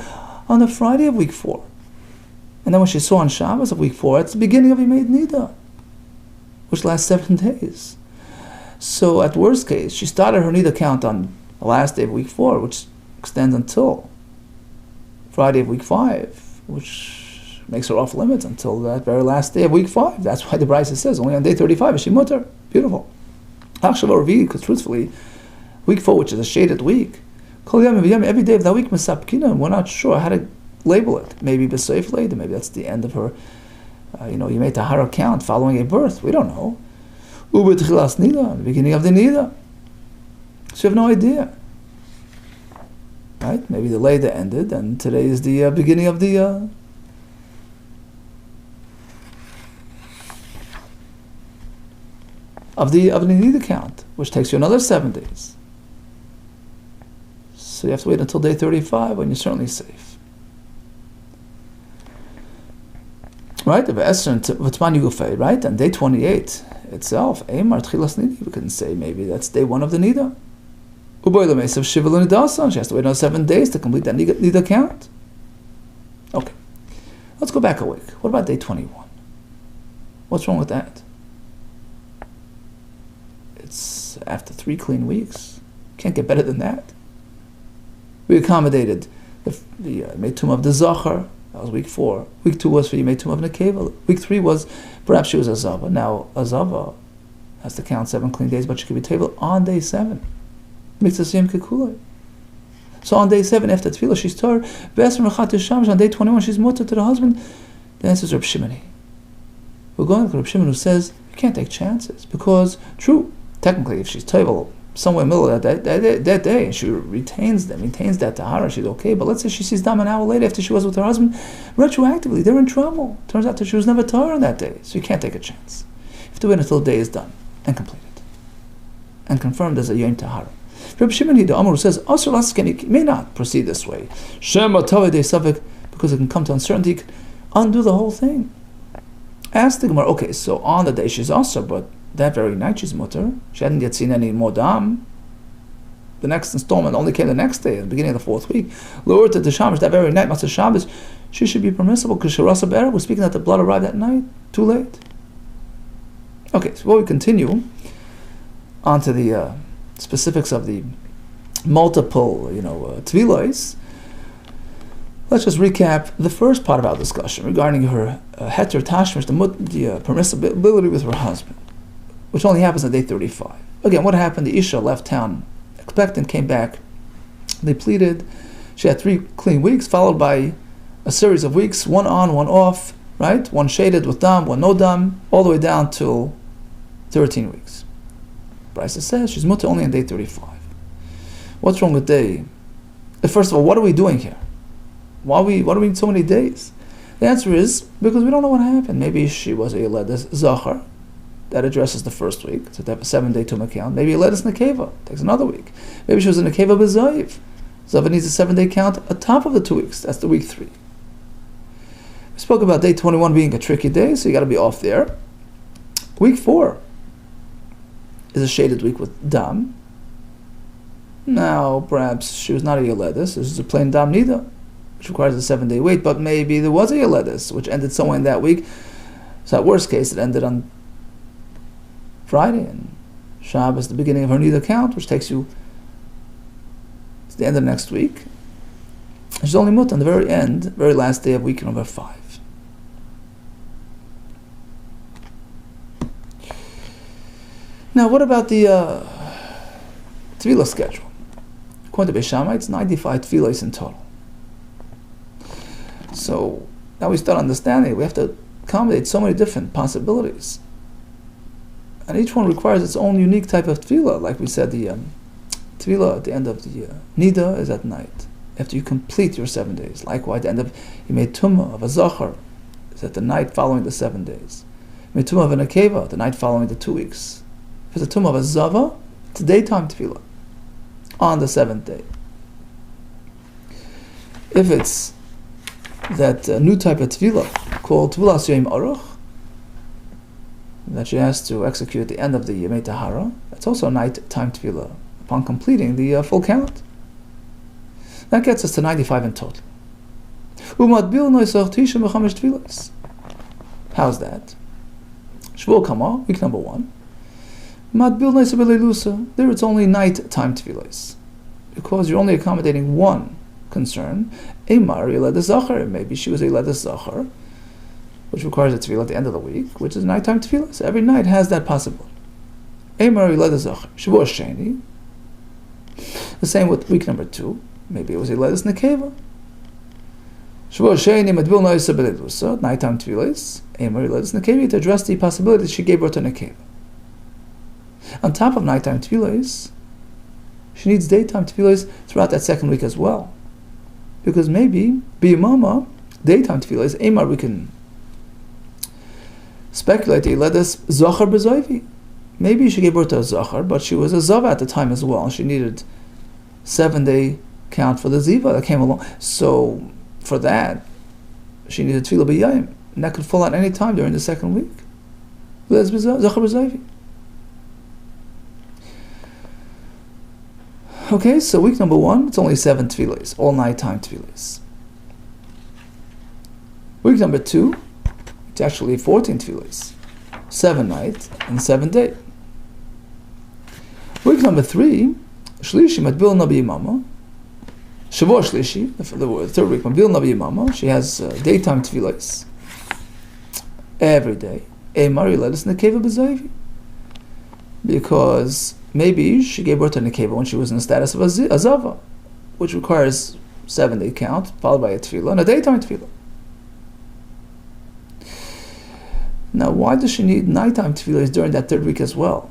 on the Friday of week 4. And then when she saw on Shabbos of week 4, it's the beginning of Yemei NIDAH, which lasts 7 days. So at worst case, she started her NIDAH count on the last day of week 4, which extends until Friday of week 5, which makes her off limits until that very last day of week 5. That's why the Brisa says only on day 35 is she mutter. Beautiful. Because truthfully, week 4, which is a shaded week, every day of that week, we're not sure how to label it. Maybe b'seif later, maybe that's the end of her, Yemei Tahara count following a birth. We don't know. Ubetchilas NIDAH, the beginning of the NIDAH. So you have no idea. Right? Maybe the Leda ended, and today is the beginning of the NIDAH count, which takes you another 7 days. So you have to wait until day 35 when you're certainly safe. Right? Right? And day 28 itself, we couldn't say maybe that's day 1 of the NIDAH. She has to wait another 7 days to complete that NIDAH count. Okay. Let's go back a week. What about day 21? What's wrong with that? It's after 3 clean weeks. Can't get better than that. We accommodated the Meitum of the Zachar. That was week 4. Week 2 was for Meitum of Nekeva. Week 3 was, perhaps she was Azava. Now, Azava has to count 7 clean days, but she could be table on day 7. Mitzvah Siyam Kekulei. So on day 7, after Tefillah, she's Torah. On day 21, she's Mutter to the husband. The answer is Reb Shimoni. We're going to Reb Shimon, who says, you can't take chances. Because, true, technically, if she's table somewhere in the middle of that day, and she maintains that Tahara, she's okay. But let's say she sees Dam an hour later after she was with her husband, retroactively, they're in trouble. Turns out that she was never Torah on that day. So you can't take a chance. You have to wait until the day is done and completed. And confirmed as a Yom Tahara. Reb Shimon the Amor says, Asur Laskeni may not proceed this way. Shema Tavei Savik, because it can come to uncertainty, can undo the whole thing. Ask the Gemara, okay, so on the day she's Asur, but that very night she's mutter. She hadn't yet seen any more dam. The next installment only came the next day, at the beginning of the 4th week. Lower to the Shabbos, that very night, Matzah Shabbos, she should be permissible because Sharasa Be'er was speaking that the blood arrived that night. Too late. Okay, so while we continue on to the specifics of the multiple, tefillos, let's just recap the first part of our discussion regarding her heter tashmish, the permissibility with her husband, which only happens on day 35. Again, what happened? The Isha left town expectant, came back, they pleaded. She had 3 clean weeks, followed by a series of weeks, 1 on, 1 off, right? 1 shaded with dam, 1 no dam, all the way down till 13 weeks. Brisa says she's mutter only on day 35. What's wrong with day? First of all, what are we doing here? Why do we need so many days? The answer is because we don't know what happened. Maybe she was a Yoledis Zachar. That addresses the first week. So they have a 7-day Tum account. Maybe Yoledis Nekeva. Takes another week. Maybe she was a Nekeva B'Zoiv. Zava needs a 7-day count on top of the 2 weeks. That's the week 3. We spoke about day 21 being a tricky day, so you got to be off there. Week 4 is a shaded week with Dam. Now, perhaps she was not a Yoledis. This is a plain Dam NIDAH, which requires a 7-day wait, but maybe there was a Yoledis, which ended somewhere in that week. So at worst case, it ended on Friday, and Shabbos, the beginning of her NIDAH count, which takes you to the end of next week. She's only mut on the very end, very last day of week number 5. Now, what about the Tefillah schedule? According to Beis Shammai, it's 95 Tefillahs in total. So now we start understanding we have to accommodate so many different possibilities. And each one requires its own unique type of Tefillah. Like we said, the Tefillah at the end of the NIDAH is at night, after you complete your 7 days. Likewise, the end of Yimei Tumah of a Zachar is at the night following the 7 days. Yimei Tumah of an Akeva, the night following the 2 weeks. If it's a Tumah of a Zava, it's a daytime Tefillah on the 7th day. If it's that new type of Tefillah called Tevilas Yom Aruch, that she has to execute at the end of the Yemei Tahara, that's also a night-time Tefillah upon completing the full count. That gets us to 95 in total. How's that? Shvuah Kama, week number 1. There it's only night-time Tefillahs, because you're only accommodating one concern. Eimar Yoledes Zachar, maybe she was a Yoledes Zachar, which requires a Tefillah at the end of the week, which is nighttime Tefillah. So every night has that possibility. Eimar Yoledes Zachar, Shavuos Sheni. The same with week number 2. Maybe it was a Yoledes Nekeva. Shavuos Sheni Madbil Noisa Beledusa, nighttime Tefillahs. Eimar Yoledes Nekeva, to address the possibility that she gave birth to Nekeva. On top of nighttime tefillahs, she needs daytime tefillahs throughout that 2nd week as well. Because maybe, b'yamama, daytime tefillahs, Eimar, we can speculate that Yoledes Zachar b'Zoivi. Maybe she gave birth to a Zachar, but she was a Zava at the time as well, and she needed 7-day count for the Ziva that came along. So, for that, she needed tefillah b'yayim, and that could fall out any time during the 2nd week. Yoledes Zachar b'Zoivi. Okay, so week number 1, it's only 7 tefillahs, all nighttime tefillahs. Week number 2, it's actually 14 tefillahs, 7 night and 7 day. Week number 3, Shlishi Matbil Nabi Mama, Shavuot Shlishi, the 3rd week, Matbil Nabi Mama, she has daytime tefillahs every day. Eimar Yoledes Nekeva b'Zoivi, because maybe she gave birth to Nekeva when she was in the status of a Zava, which requires 7-day count, followed by a Tefillah, and a daytime Tefillah. Now, why does she need nighttime Tefillahs during that 3rd week as well?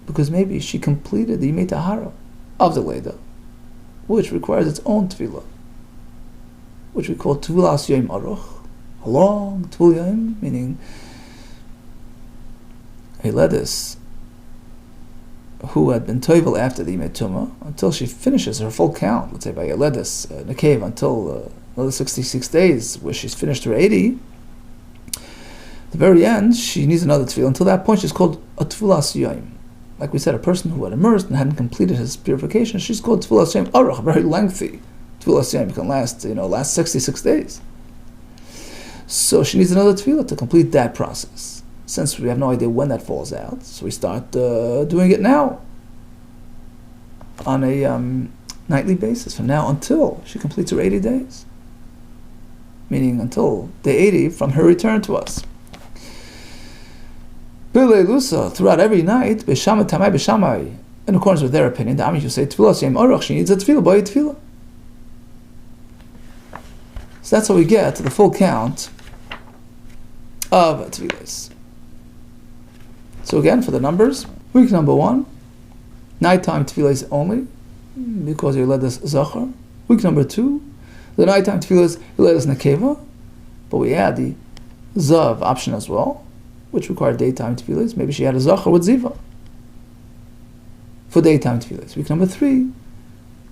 Because maybe she completed the Yemei Tahara of the Leda, which requires its own Tefillah, which we call Tevilas Yom Aruch, a long Tvul Yom, meaning a Yoledis who had been toivel after the Yemei Tumah until she finishes her full count, let's say by Yoledes Nekeva, until another 66 days where she's finished her 80. At the very end, she needs another tefillah. Until that point, she's called a Tevilas Yom. Like we said, a person who had immersed and hadn't completed his purification, she's called Tevilas Yom Aruch, very lengthy. Tevilas Yom can last 66 days. So she needs another tefillah to complete that process. Since we have no idea when that falls out, so we start doing it now on a nightly basis from now until she completes her 80 days, meaning until day 80 from her return to us. Throughout every night, B'Shamai, in accordance with their opinion, the Amish who say Tevilas Yom Aruch, she needs a tefillah by a tefillah. So that's how we get to the full count of tefillahs. So again, for the numbers, week number 1, nighttime tefillahs only, because Yoledes Zachar. Week number 2, the nighttime tefillahs Yoledes Nekeva, but we add the Zav option as well, which required daytime tefillahs. Maybe she had a Zachar with Ziva for daytime tefillahs. Week number 3,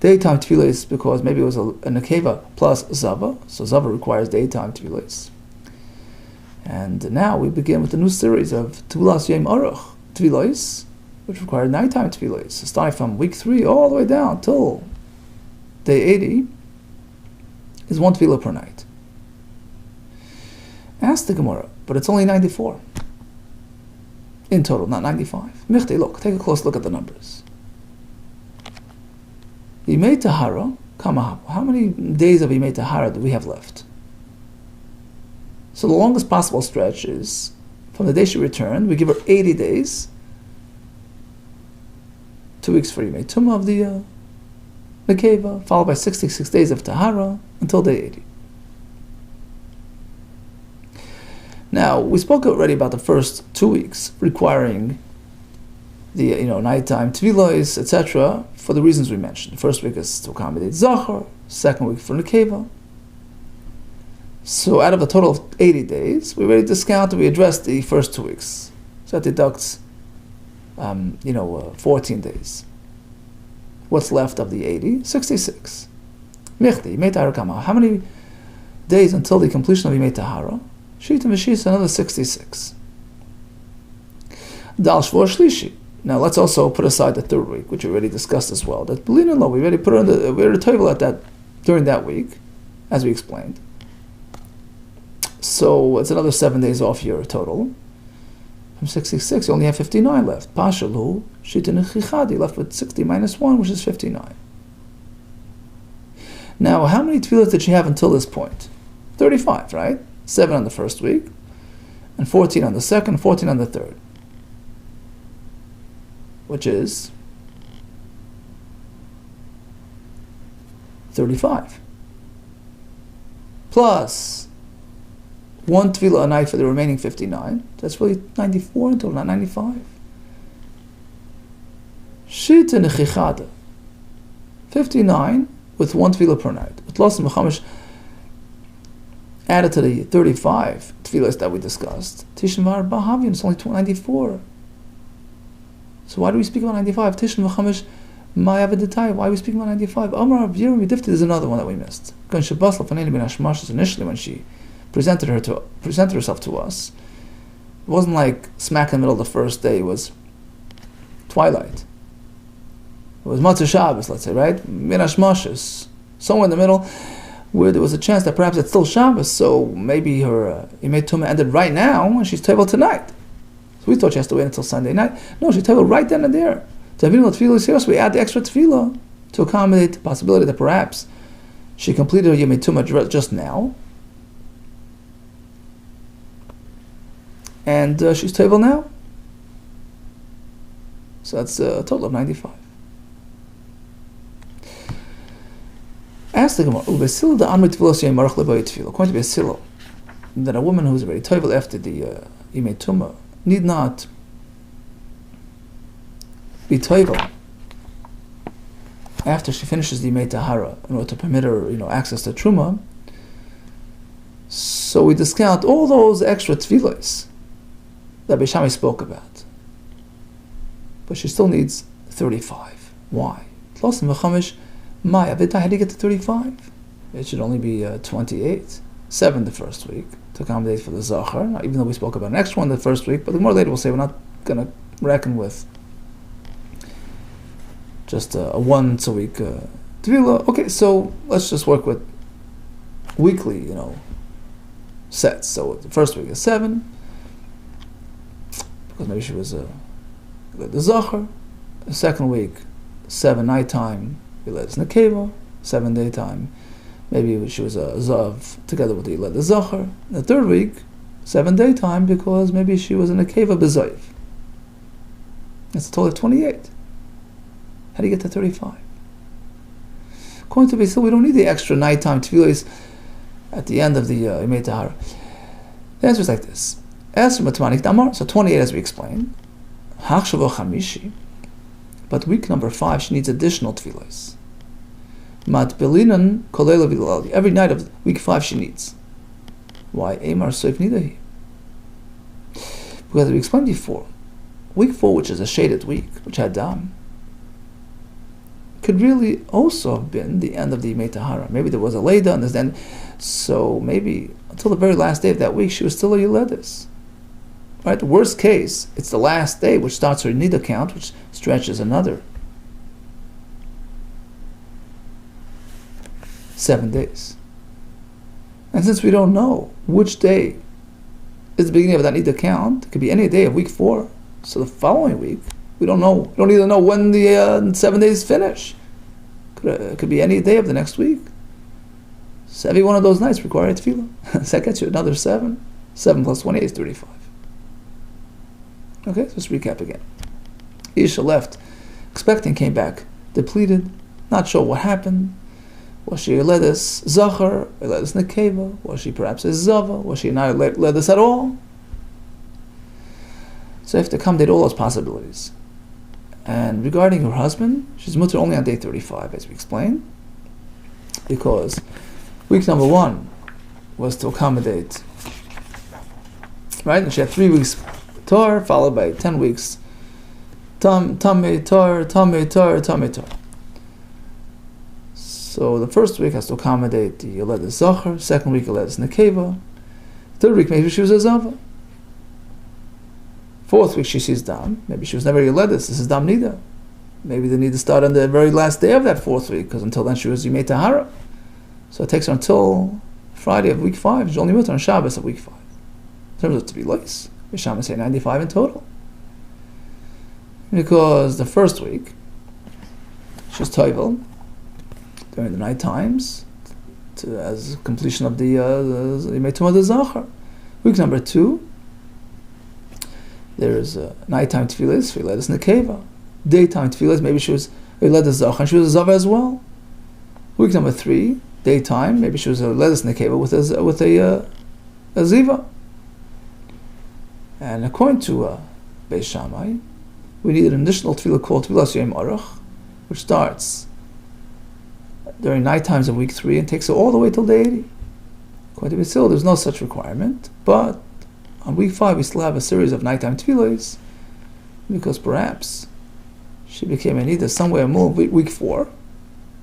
Daytime tefillah because maybe it was a nekeva plus zava, so zava requires daytime tefillah. And now we begin with the new series of Tevilas Yom Aruch tefillah, which require nighttime tefillah. So starting from week 3 all the way down till day 80 is one tefillah per night. Ask the Gemara, but it's only 94 in total, not 95. Michti, look, take a close look at the numbers. Yimei Tahara, how many days of Yimei Tahara do we have left? So the longest possible stretch is from the day she returned, we give her 80 days, 2 weeks for Yimei Tumah of the Nekeva, followed by 66 days of Tahara until day 80. Now, we spoke already about the first 2 weeks requiring the nighttime tefillos, etc., for the reasons we mentioned. The first week is to accommodate Zachar, second week for Nekeva. So out of the total of 80 days, we already discounted, we addressed the first 2 weeks. So that deducts 14 days. What's left of the 80? 66. Michti, Yimei Tahara Kama. How many days until the completion of Yimei Tahara? Shita Meshisa, another 66. Dal Shvor Shlishi. Now let's also put aside the third week, which we already discussed as well. That Belina Lo, we already put on we already table at that during that week, as we explained. So it's another 7 days off your total. From 66, you only have 59 left. Pashalu, Shita Nechichadi, left with 60 minus 1, which is 59. Now, how many tefillahs did she have until this point? 35, right? 7 on the first week, and 14 on the second, 14 on the third, which is 35. Plus 1 tefillah a night for the remaining 59. That's really 94 until not 95. Shita nechichada. 59 with 1 tefillah per night. With loss and mechamish added to the 35 tefillahs that we discussed. Tishin var bahavin, it's only 94. So why do we speak about 95? Tishin v'chamish ma'avedetai. Why are we speaking about 95? Amar Rav Yirmi Difti is another one that we missed. Initially, when she presented herself to us, it wasn't like smack in the middle of the first day. It was twilight. It was Matzah Shabbos, let's say, right? Min hashmashos, somewhere in the middle, where there was a chance that perhaps it's still Shabbos, so maybe her Yimei Tumah ended right now, and she's table tonight. So we thought she has to wait until Sunday night. No, she's table right then and there. So we add the extra tefillah to accommodate the possibility that perhaps she completed her Yimei Tumah just now, and she's table now. So that's a total of 95. Ask the Gemara, according to Basilo, that a woman who's already toivel after the Yimei Tumah need not be toivel after she finishes the Yimei Tahara in order to permit her, access to Truma. So we discount all those extra tefillos that Beishami spoke about. But she still needs 35. Why? Maya, how do you get to 35? It should only be 28. 7 the first week to accommodate for the Zachar, even though we spoke about an extra one the first week, but the more later we'll say we're not going to reckon with just a once a week Tefillah. Okay, so let's just work with weekly, sets. So the first week is 7, because maybe she was the Zachar. The second week, 7 nighttime, we led as Nekeva, 7 daytime. Maybe she was a Zav together with the Yilad Zachar. The third week, 7 daytime, because maybe she was a Nekeva B'Zayv. That's a total of 28. How do you get to 35? According to Basil, we don't need the extra nighttime tefillahs at the end of the Yimei Tahara. The answer is like this. So 28 as we explained. But week number 5, she needs additional tefillahs. Every night of week 5 she needs. Why? NIDAH. Because we explained before, week 4, which is a shaded week, which had Dam, could really also have been the end of the Yimei Tahara. Maybe there was a Leida, and then, so maybe until the very last day of that week, she was still a Yoledis. Right? The worst case, it's the last day, which starts her NIDAH count, which stretches another 7 days. And since we don't know which day is the beginning of that NIDAH count, it could be any day of week 4. So the following week, we don't know. We don't even know when the 7 days finish. It could be any day of the next week. So every one of those nights require a tefillah. So that gets you another 7. 7 plus 28 is 35. Okay, so let's recap again. Isha left expecting, came back depleted, not sure what happened. Was she a Yoledis Zachar, a Yoledis Nekeva? Was she perhaps a Zava? Was she not a Yoledis at all? So you have to accommodate all those possibilities. And regarding her husband, she's mutter only on day 35, as we explained, because week number 1 was to accommodate, right? And she had 3 weeks Tor, followed by 10 weeks Tamei Tor. So the first week has to accommodate the Yoledis Zachar, second week Yoledis Nekeva, third week maybe she was a Zava. Fourth week she sees Dam, maybe she was never Yoledis, this is Dam NIDAH. Maybe the NIDAH started on the very last day of that fourth week, because until then she was Yimei Tahara. So it takes her until Friday of week 5, she's only with her on Shabbos of week 5. In terms of to be lois, Yisham say 95 in total. Because the first week, she's Toivel, during the night times, as completion of the Yimei Tumah Zachar. Week number 2, there is nighttime tefillas, Yoledis Nekeva. Daytime tefillas, maybe she was Yoledis Zachar, and she was a Zava as well. Week number 3, daytime, maybe she was a Yoledis Nekeva with a Ziva. And according to Beis Shammai, we need an additional tefillah called Tefillas Yom Aruch, which starts during night times of week 3 and takes it all the way till day 80. According to Basil, there's no such requirement, but on week 5 we still have a series of nighttime tefillahs, because perhaps she became a NIDAH somewhere in week 4.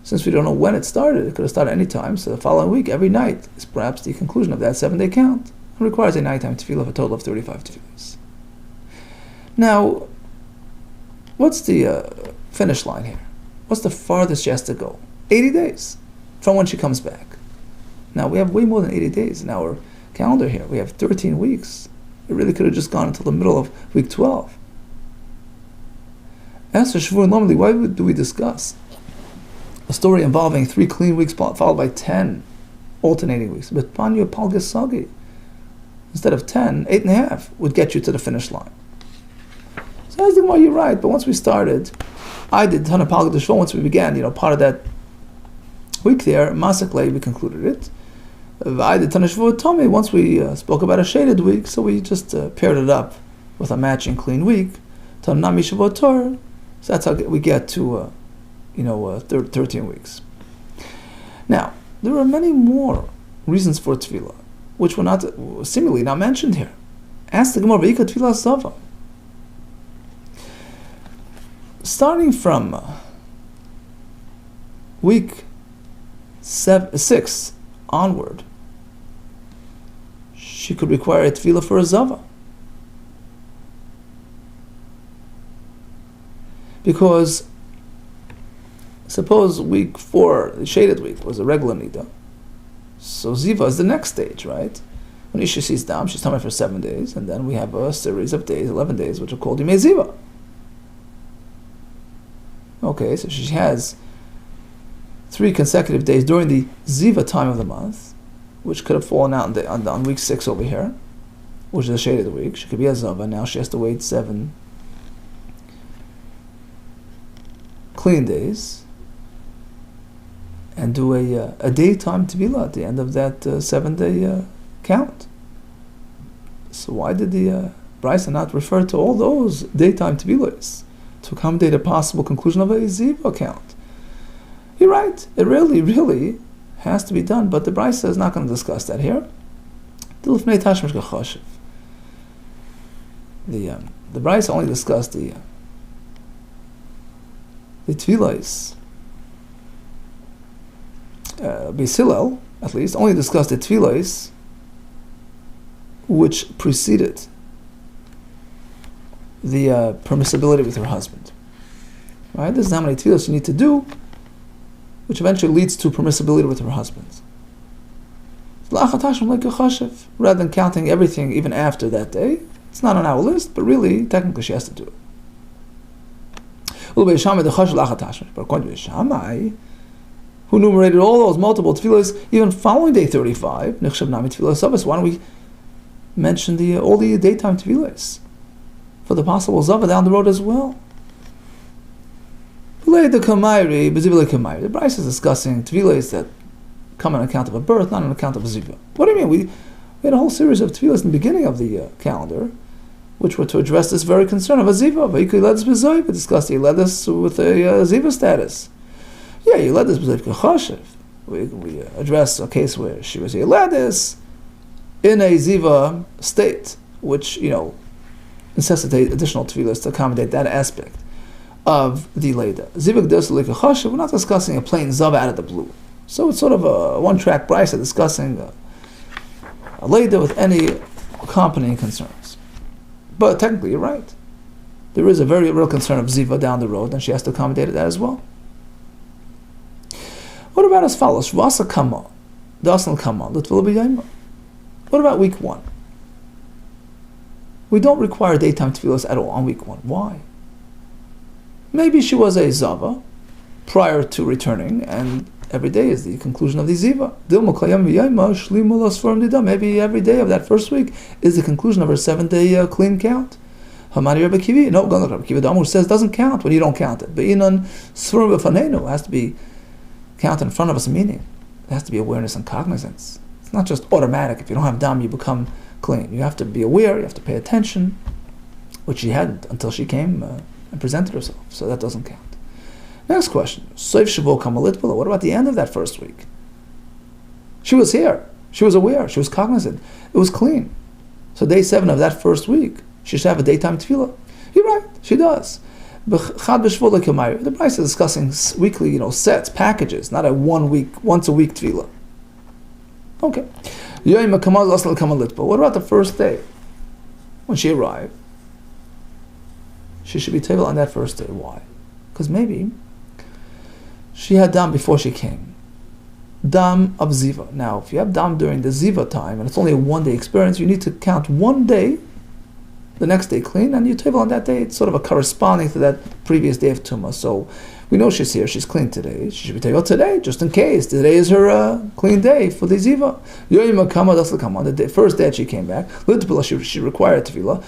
Since we don't know when it started, it could have started any time, so the following week, every night, is perhaps the conclusion of that 7-day count. It requires a nighttime tefillah of a total of 35 tefillahs. Now, what's the finish line here? What's the farthest she has to go? 80 days from when she comes back. Now, we have way more than 80 days in our calendar here. We have 13 weeks. It really could have just gone until the middle of week 12. As for Shavuot, normally, why do we discuss a story involving 3 clean weeks followed by 10 alternating weeks? But Panyu Palgas Sagi, instead of 10, 8.5 would get you to the finish line. So as the more you're right, but once we started, I did Tana Palgas Shvo, once we began, part of that week there, Masakle, we concluded it. I did Tana Shvo Tomei, once we spoke about a shaded week, so we just paired it up with a matching clean week. Tana Nami Shvo Torah. So that's how we get to 13 weeks. Now, there are many more reasons for tefillah, which were not seemingly not mentioned here. Ask the Gemara, V'ika tefillah sava. Starting from week 6 onward, she could require a tefillah for a zava. Because suppose week 4, the shaded week, was a regular NIDAH. So Ziva is the next stage, right? When Isha sees Dam, she's coming for 7 days, and then we have a series of days, 11 days, which are called Yimei Ziva. Okay, so she has 3 consecutive days during the Ziva time of the month, which could have fallen out on week 6 over here, which is a shaded week. She could be a Zava. Now she has to wait 7 clean days and do a daytime tefillah at the end of that 7-day count. So why did the Brisa not refer to all those daytime tefillahs to accommodate a possible conclusion of a Ziva count? You're right, it really has to be done, but the Brisa is not going to discuss that here. The Brisa only discussed the tefillahs Beis Hillel, at least, only discussed the tefillos which preceded the permissibility with her husband. Right? This is how many tefillos you need to do, which eventually leads to permissibility with her husband. Rather than counting everything even after that day, it's not on our list, but really, technically, she has to do it. But according to Shammai, who enumerated all those multiple tefillos even following day 35, why don't we mention all the daytime tefillos for the possible zava down the road as well? The Bryce is discussing tefillos that come on account of a birth, not on account of a ziva. What do you mean? We had a whole series of tefillos in the beginning of the calendar, which were to address this very concern of a ziva. But you led this b'zoy, but discussed you led this with a ziva status. Yeah, you led this b'zoy k'chashiv. We addressed a case where she was led this in a ziva state, which necessitate additional tefillos to accommodate that aspect of the Leda. Ziva G'dos L'Kachashiv, we're not discussing a plain Zav out of the blue. So it's sort of a one-track brisa discussing a Leda with any accompanying concerns. But technically, you're right. There is a very real concern of Ziva down the road, and she has to accommodate that as well. What about as follows? Vasa Kama, Dasal Kama, Litvila B'yayma. What about week 1? We don't require daytime tefillos at all on week 1. Why? Maybe she was a Zava prior to returning, and every day is the conclusion of the Ziva. Maybe every day of that first week is the conclusion of her 7-day clean count. Hamari Rabbi Kivi, no, Rabbi Kivi Damur says doesn't count when you don't count it. But has to be counted in front of us, meaning there has to be awareness and cognizance. It's not just automatic. If you don't have dam, you become clean. You have to be aware, you have to pay attention, which she hadn't until she came and presented herself. So that doesn't count. Next question. What about the end of that first week? She was here. She was aware. She was cognizant. It was clean. So day 7 of that first week, she should have a daytime tefillah. You're right. She does. The Bryce is discussing weekly, sets, packages, not a once a week tefillah. Okay. What about the first day? When she arrived, she should be tevel on that first day. Why? Because maybe she had dam before she came. Dam of ziva. Now, if you have dam during the ziva time, and it's only a 1-day experience, you need to count 1 day, the next day clean, and you tevel on that day. It's sort of a corresponding to that previous day of tumah. So we know she's here, she's clean today. She should be tevel today, just in case. Today is her clean day for the ziva. On the first day that she came back, she required tefillah.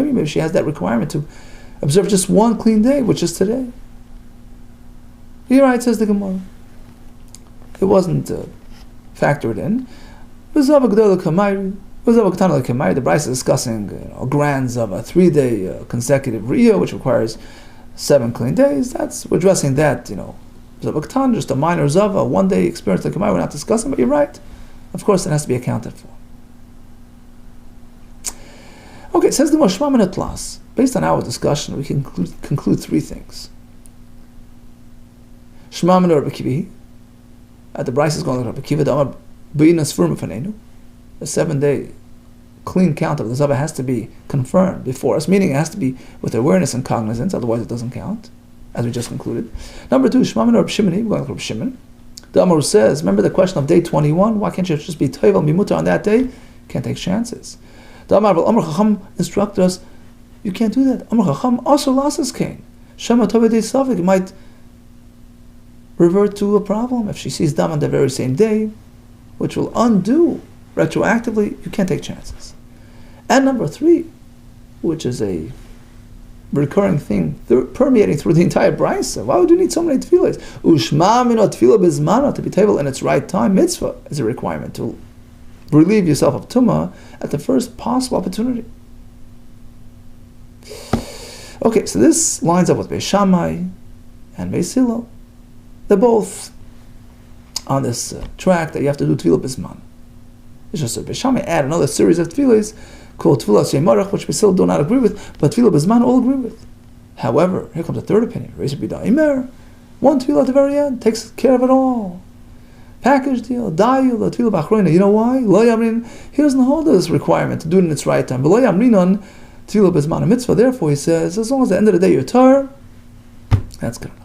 Maybe she has that requirement to observe just 1 clean day, which is today. You're right, says the Gemara. It wasn't factored in. The Bryce is discussing a grand Zava, 3-day consecutive Riyah, which requires 7 clean days. We're addressing that, Zava K'tan, just a minor Zava, 1-day experience like we're not discussing, but you're right. Of course, it has to be accounted for. Okay, it says the Mashma Minatlas. Based on our discussion, we can conclude 3 things. Shema Min Rabbi Kivi. The Bryce is going to Rabbi Kivi. Damar B'inas Furma Fanenu. The 7-day clean count of the Zava has to be confirmed before us, meaning it has to be with awareness and cognizance, otherwise it doesn't count, as we just concluded. Number 2, Shema Min Rabbi Shimon. We're going to Rabbi Shimon. The Amar says, remember the question of day 21, why can't you just be Toivel Mimuta on that day? Can't take chances. The Amar Chacham instructed us, you can't do that. Amar Chacham also lost his cane. Shema Tovei Safik might revert to a problem if she sees dam on the very same day, which will undo retroactively. You can't take chances. And number 3, which is a recurring thing permeating through the entire brisa. Why would you need so many tefillahs? Ushma minot tefillah bizmana, to be tefillah in its right time. Mitzvah is a requirement to relieve yourself of tumah at the first possible opportunity. Okay, so this lines up with Beis Shammai and Beis Hillel. They're both on this track that you have to do tefillah bisman. It's just that Beis Shammai add another series of tefillahs called tefillah shemarach, which we still do not agree with, but tefillah bisman all agree with. However, here comes a third opinion. Reis B'da Imer, 1 tefillah at the very end takes care of it all. package deal. You know why? He doesn't hold this requirement to do it in its right time. Therefore, he says, as long as at the end of the day you're tar, that's good enough.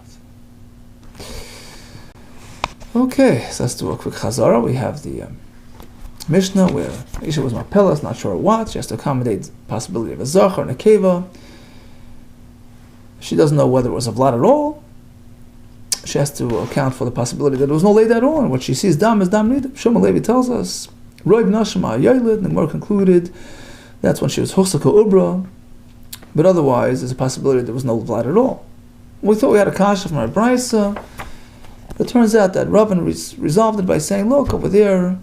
Okay, so let's do a quick chazara. We have the Mishnah where Isha was Marpelas, not sure what. She has to accommodate the possibility of a zachar and a keva. She doesn't know whether it was a vlad at all. She has to account for the possibility that there was no leid at all. And what she sees dam is dam NIDAH. Shmuel Levi tells us, Roy b'nashma yaylid, the Gemara concluded that's when she was huchsaka ubra. But otherwise, there's a possibility there was no vlad at all. We thought we had a kasha from our brisa. It turns out that Rabban resolved it by saying, look, over there,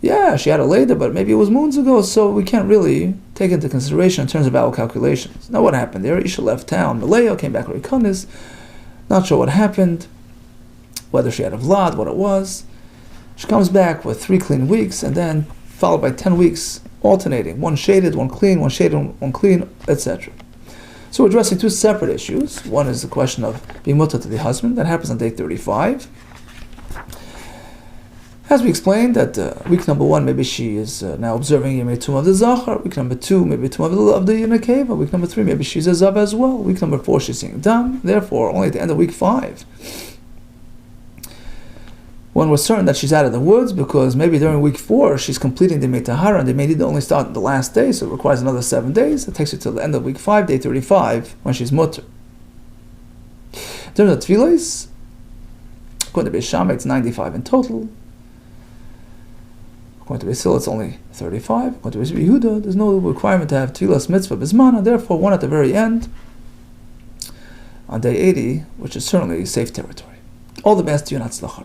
yeah, she had a later, but maybe it was moons ago, so we can't really take into consideration in terms of our calculations. Now, what happened there? Isha left town, Malaya came back to Rikanis, not sure what happened, whether she had a vlad, what it was. She comes back with 3 clean weeks, and then followed by 10 weeks alternating, one shaded, one clean, one shaded, one clean, etc. So we're addressing 2 separate issues. One is the question of being mutter to the husband. That happens on day 35. As we explained, that week number 1, maybe she is now observing Yemei Tumah of the Zachar. Week number 2, maybe Tumah of the Nekeva. Week number 3, maybe she's a Zav as well. Week number 4, she's seeing Dam. Therefore, only at the end of week 5, when we're certain that she's out of the woods, because maybe during week 4 she's completing the Meitahara, and they may need to only start the last day, so it requires another 7 days. It takes you till the end of week 5, day 35, when she's mutter. In terms of tefillos, according to Beis Shammai, it's 95 in total. According to Beis Hillel, it's only 35. According to Beis Yehuda, there's no requirement to have tefillas mitzvah bismana, therefore one at the very end, on day 80, which is certainly safe territory. All the best to you, and Hatzlacha.